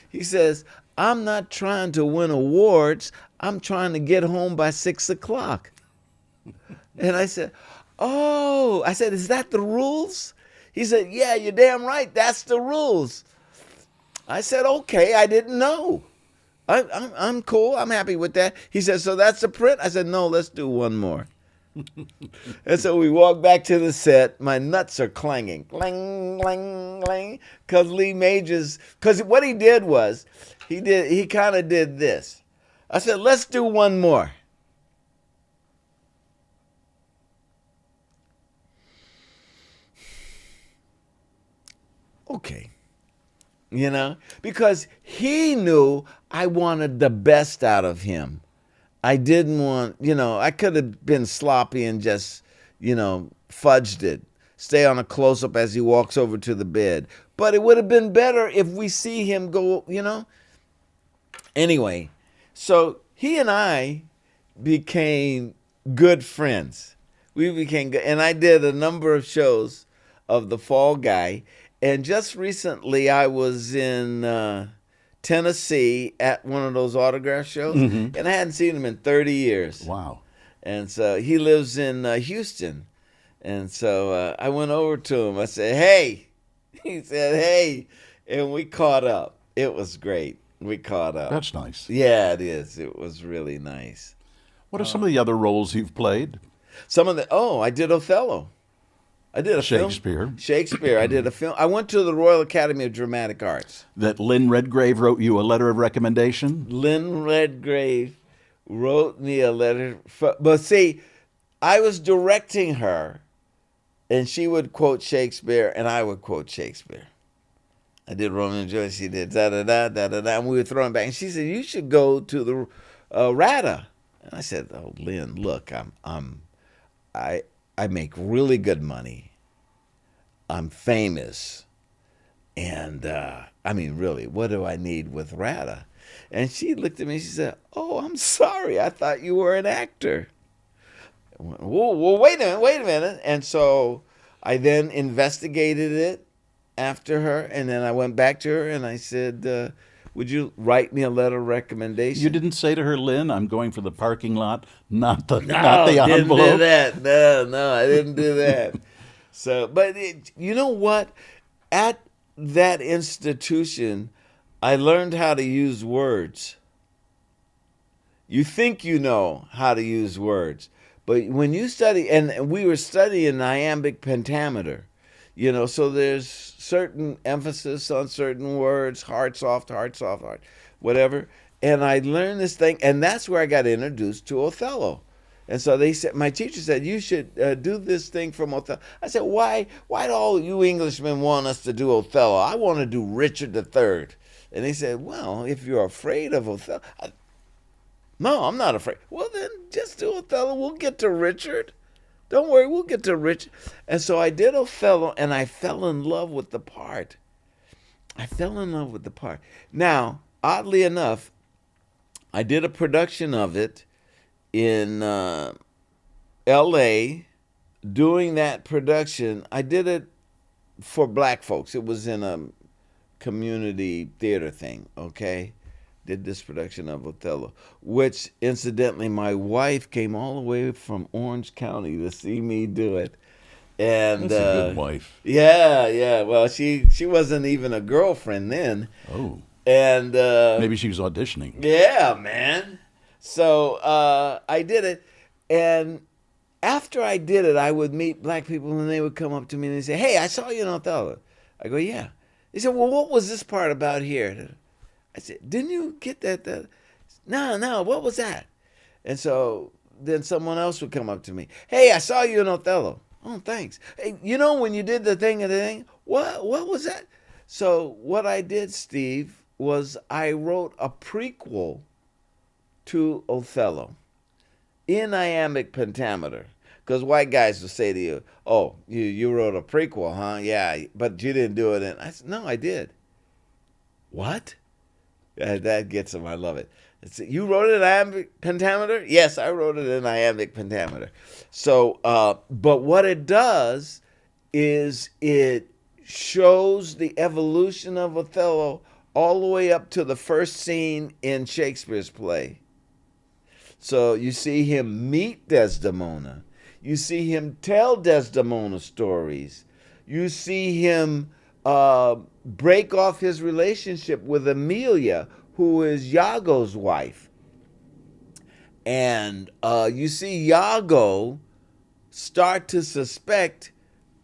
He says, "I'm not trying to win awards. I'm trying to get home by 6 o'clock. And I said, "Oh," I said, "Is that the rules?" He said, "Yeah, you're damn right. That's the rules." I said, "Okay, I didn't know. I'm cool. I'm happy with that." He said, "So that's the print?" I said, "No, let's do one more." And so we walk back to the set. My nuts are clanging. Clang, clang, clang. Because Lee Majors, because what he did was, he kind of did this. I said, "Let's do one more." Okay. You know, because he knew I wanted the best out of him. I didn't want, I could have been sloppy and just, fudged it. Stay on a close-up as he walks over to the bed. But it would have been better if we see him go, Anyway, so he and I became good friends. We became good. And I did a number of shows of The Fall Guy. And just recently, I was in Tennessee at one of those autograph shows, and I hadn't seen him in 30 years. Wow. And so he lives in Houston, And so I went over to him. I said, hey. He said, hey. And we caught up. It was great. We caught up. That's nice. Yeah, it is. It was really nice. What are some of the other roles you've played? I did Othello. I did a Shakespeare. film. Shakespeare. I did a film. I went to the Royal Academy of Dramatic Arts. That Lynn Redgrave wrote you a letter of recommendation? Lynn Redgrave wrote me a letter. But see, I was directing her, and she would quote Shakespeare, and I would quote Shakespeare. I did Romeo and Juliet. She did da-da-da, da-da-da, and we were throwing back. And she said, you should go to the RADA. And I said, oh, Lynn, look, I make really good money. I'm famous. And, really, what do I need with RADA? And she looked at me and she said, oh, I'm sorry. I thought you were an actor. I went, well, wait a minute. And so I then investigated it after her. And then I went back to her and I said, would you write me a letter of recommendation? You didn't say to her, Lynn, I'm going for the parking lot, not the No, envelope. didn't do that. No, I didn't do that. So, but you know what? At that institution, I learned how to use words. You think you know how to use words, but when you study, and we were studying iambic pentameter, so there's certain emphasis on certain words, hard, soft, whatever. And I learned this thing, and that's where I got introduced to Othello. And so my teacher said, you should do this thing from Othello. I said, why do all you Englishmen want us to do Othello? I want to do Richard III. And they said, well, if you're afraid of Othello. No, I'm not afraid. Well, then just do Othello. We'll get to Richard. Don't worry, we'll get to Richard. And so I did Othello, and I fell in love with the part. Now, oddly enough, I did a production of it in L.A. Doing that production, I did it for black folks. It was in a community theater thing, okay? Did this production of Othello, which, incidentally, my wife came all the way from Orange County to see me do it. And that's a good wife. Yeah. Well, she wasn't even a girlfriend then. Oh. And maybe she was auditioning. Yeah, man. So I did it, and after I did it, I would meet black people, and they would come up to me and they say, "Hey, I saw you in Othello." I go, "Yeah." They said, "Well, what was this part about here?" I said, "Didn't you get that?" No, what was that? And so then someone else would come up to me. "Hey, I saw you in Othello." "Oh, thanks." "Hey, when you did the thing, what was that?" So what I did, Steve, was I wrote a prequel to Othello in iambic pentameter. Because white guys will say to you, "Oh, you wrote a prequel, huh? Yeah, but you didn't do it." And I said, "No, I did." "What?" That gets them. I love it. "You wrote it in iambic pentameter?" "Yes, I wrote it in iambic pentameter." So, but what it does is it shows the evolution of Othello all the way up to the first scene in Shakespeare's play. So you see him meet Desdemona. You see him tell Desdemona stories. You see him break off his relationship with Emilia, who is Iago's wife. And you see Iago start to suspect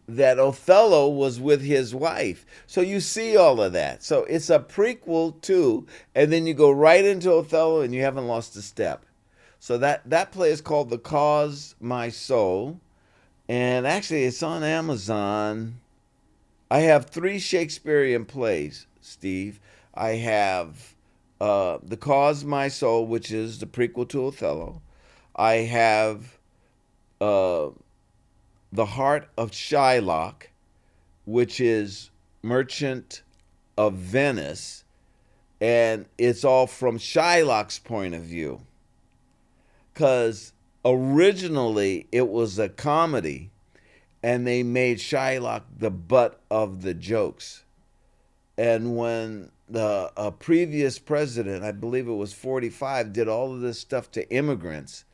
that Othello was with his wife. So you see all of that. So it's a prequel too, and then you go right into Othello and you haven't lost a step. So that play is called The Cause My Soul, and actually it's on Amazon. I have 3 Shakespearean plays, Steve. I have The Cause My Soul, which is the prequel to Othello. I have The Heart of Shylock, which is Merchant of Venice, and it's all from Shylock's point of view. Because originally it was a comedy, and they made Shylock the butt of the jokes. And when the previous president, I believe it was 45, did all of this stuff to immigrants,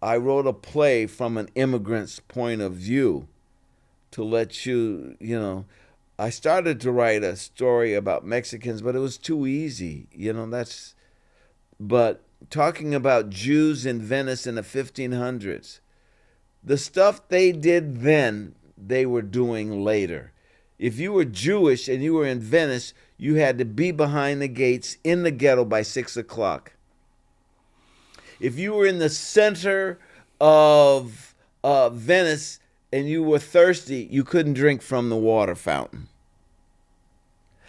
I wrote a play from an immigrant's point of view. to let you, I started to write a story about Mexicans, but it was too easy. But talking about Jews in Venice in the 1500s, the stuff they did then, they were doing later. If you were Jewish and you were in Venice, you had to be behind the gates in the ghetto by 6 o'clock. If you were in the center of Venice and you were thirsty, you couldn't drink from the water fountain.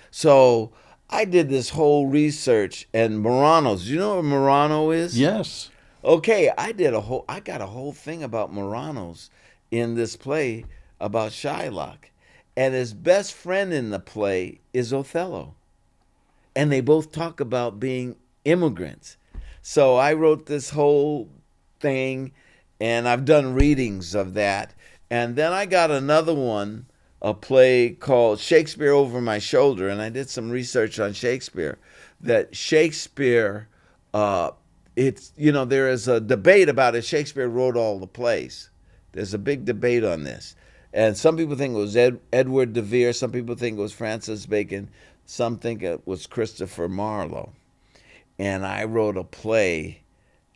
So I did this whole research, and Muranos, you know what Murano is? Yes. Okay, I got a whole thing about Muranos in this play about Shylock. And his best friend in the play is Othello. And they both talk about being immigrants. So I wrote this whole thing, and I've done readings of that. And then I got another one, a play called Shakespeare Over My Shoulder, and I did some research on Shakespeare, that Shakespeare, there is a debate about if Shakespeare wrote all the plays. There's a big debate on this. And some people think it was Edward de Vere, some people think it was Francis Bacon, some think it was Christopher Marlowe. And I wrote a play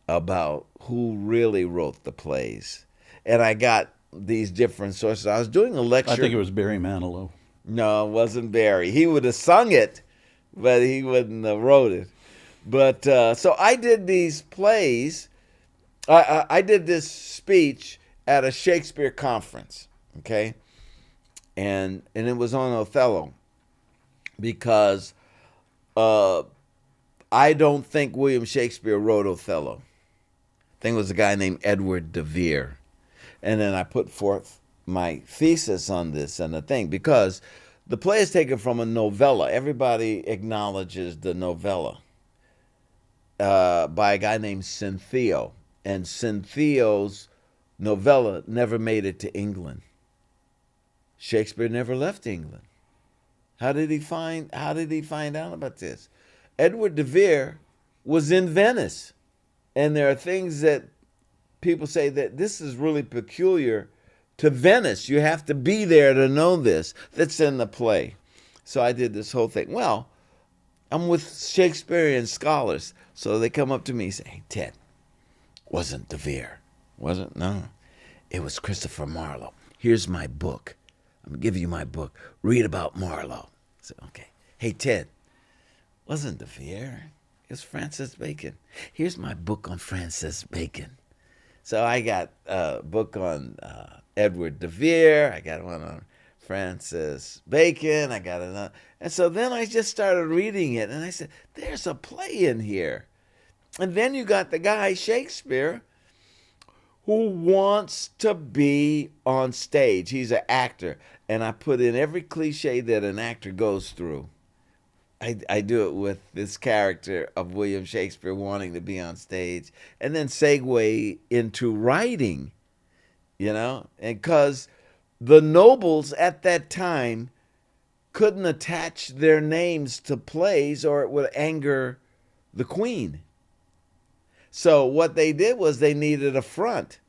about who really wrote the plays. And I got these different sources. I was doing a lecture. I think it was Barry Manilow. No, it wasn't Barry. He would have sung it, but he wouldn't have wrote it. But so I did these plays. I did this speech at a Shakespeare conference, okay? And it was on Othello, because I don't think William Shakespeare wrote Othello. I think it was a guy named Edward de Vere. And then I put forth my thesis on this and the thing, because the play is taken from a novella. Everybody acknowledges the novella by a guy named Cinthio. And Cinthio's novella never made it to England. Shakespeare never left England. How did he find out about this? Edward de Vere was in Venice. And there are things that people say that this is really peculiar to Venice. You have to be there to know this. That's in the play. So I did this whole thing. Well, I'm with Shakespearean scholars. So they come up to me and say, "Hey, Ted, wasn't de Vere. Was it? No. It was Christopher Marlowe. Here's my book. I'm going to give you my book. Read about Marlowe." So, okay. "Hey, Ted, wasn't de Vere. It's Francis Bacon. Here's my book on Francis Bacon." So I got a book on Edward de Vere. I got one on Francis Bacon. I got another. And so then I just started reading it, and I said, there's a play in here. And then you got the guy, Shakespeare, who wants to be on stage. He's an actor. And I put in every cliche that an actor goes through. I do it with this character of William Shakespeare wanting to be on stage, and then segue into writing, and because the nobles at that time couldn't attach their names to plays or it would anger the queen. So what they did was they needed a front.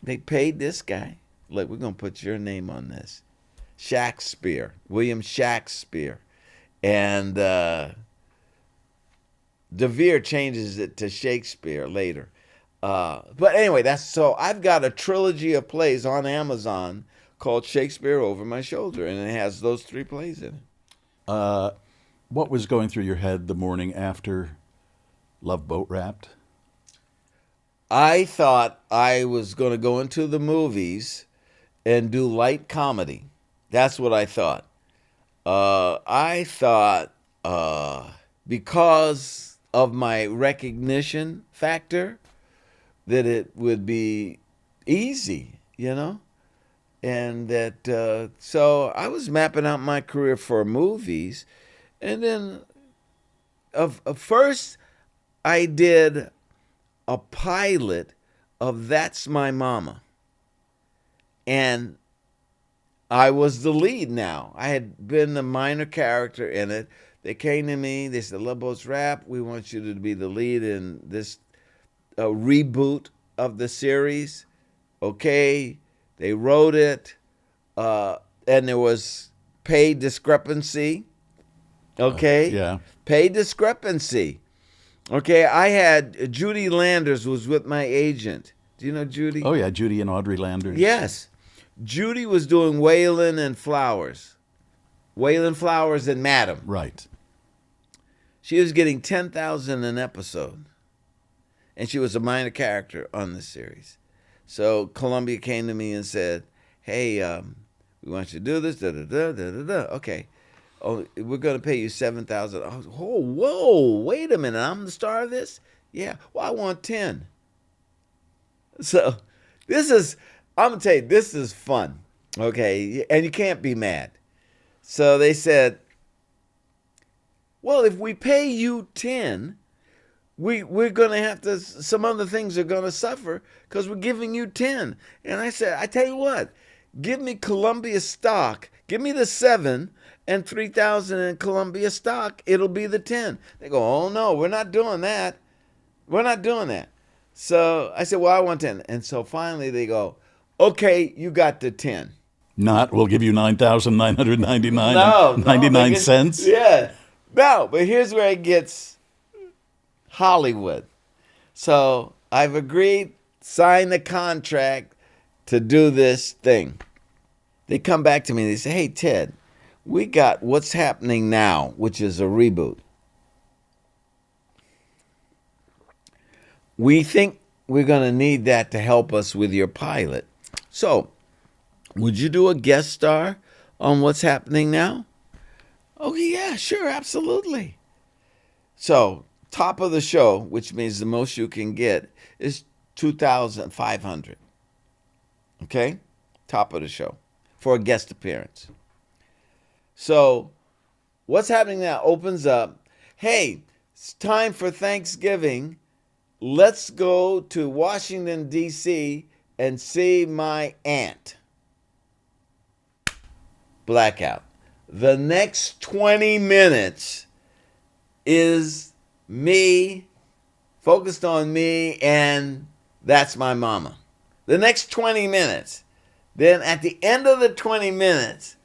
They paid this guy, look, we're going to put your name on this. Shakespeare, William Shakespeare. And de Vere changes it to Shakespeare later. But anyway, so I've got a trilogy of plays on Amazon called Shakespeare Over My Shoulder, and it has those 3 plays in it. What was going through your head the morning after Love Boat Wrapped? I thought I was going to go into the movies and do light comedy. That's what I thought. I thought because of my recognition factor that it would be easy, and that so I was mapping out my career for movies, and then first I did a pilot of That's My Mama, and I was the lead now. I had been the minor character in it. They came to me. They said, "Love Boat's Wrapped. We want you to be the lead in this reboot of the series." Okay. They wrote it. and there was pay discrepancy. Okay? Yeah. Pay discrepancy. Okay, I had Judy Landers was with my agent. Do you know Judy? Oh, yeah, Judy and Audrey Landers. Yes. Judy was doing Waylon and Flowers. Waylon Flowers and Madam. Right. She was getting $10,000 an episode. And she was a minor character on the series. So Columbia came to me and said, hey, we want you to do this, da-da-da. Okay. Oh, we're going to pay you $7,000. I was, oh, whoa, wait a minute. I'm the star of this? Yeah. Well, I want 10. So I'm going to tell you, this is fun. Okay. And you can't be mad. So they said, well, if we pay you 10, we're going to have to, some other things are going to suffer because we're giving you 10. And I said, I tell you what, give me Columbia stock. Give me the 7 and 3,000 in Columbia stock. It'll be the 10. They go, oh, no, we're not doing that. We're not doing that. So I said, well, I want 10. And so finally they go, okay, you got the 10. Not, we'll give you $9,999 No, 99 cents. Yeah. No, but here's where it gets Hollywood. So I've agreed, signed the contract to do this thing. They come back to me and they say, hey, Ted, we got What's Happening Now, which is a reboot. We think we're going to need that to help us with your pilot. So, would you do a guest star on What's Happening Now? Oh, yeah, sure, absolutely. So, top of the show, which means the most you can get, is $2,500. Okay? Top of the show for a guest appearance. So, What's Happening Now opens up. Hey, it's time for Thanksgiving. Let's go to Washington, D.C. and see my aunt. Blackout. The next 20 minutes is me, focused on me, and that's my mama. The next 20 minutes. Then at the end of the 20 minutes,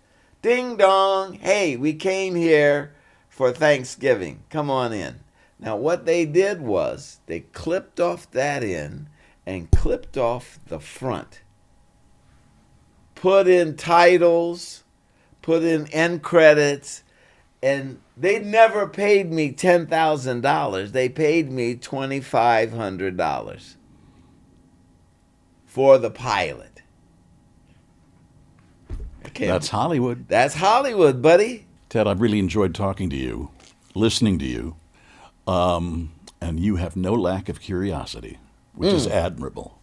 ding dong, hey, we came here for Thanksgiving. Come on in. Now what they did was they clipped off that end and clipped off the front. Put in titles, put in end credits, and they never paid me $10,000. They paid me $2,500 for the pilot. Okay. That's Hollywood. That's Hollywood, buddy. Ted, I've really enjoyed talking to you, listening to you, and you have no lack of curiosity, which is admirable.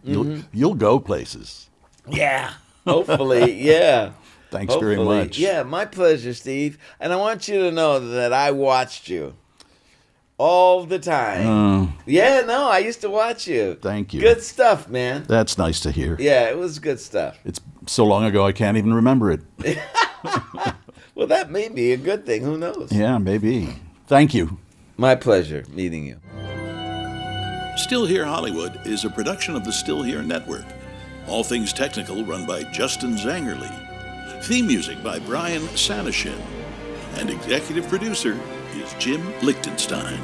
You'll go places. Yeah, hopefully, yeah. Thanks very much. Yeah, my pleasure, Steve. And I want you to know that I watched you all the time. Yeah, no, I used to watch you. Thank you. Good stuff, man. That's nice to hear. Yeah, it was good stuff. It's so long ago I can't even remember it. Well, that may be a good thing. Who knows? Yeah, maybe. Thank you. My pleasure meeting you. Still Here Hollywood is a production of the Still Here Network. All things technical run by Justin Zangerly. Theme music by Brian Sanishin. And executive producer is Jim Lichtenstein.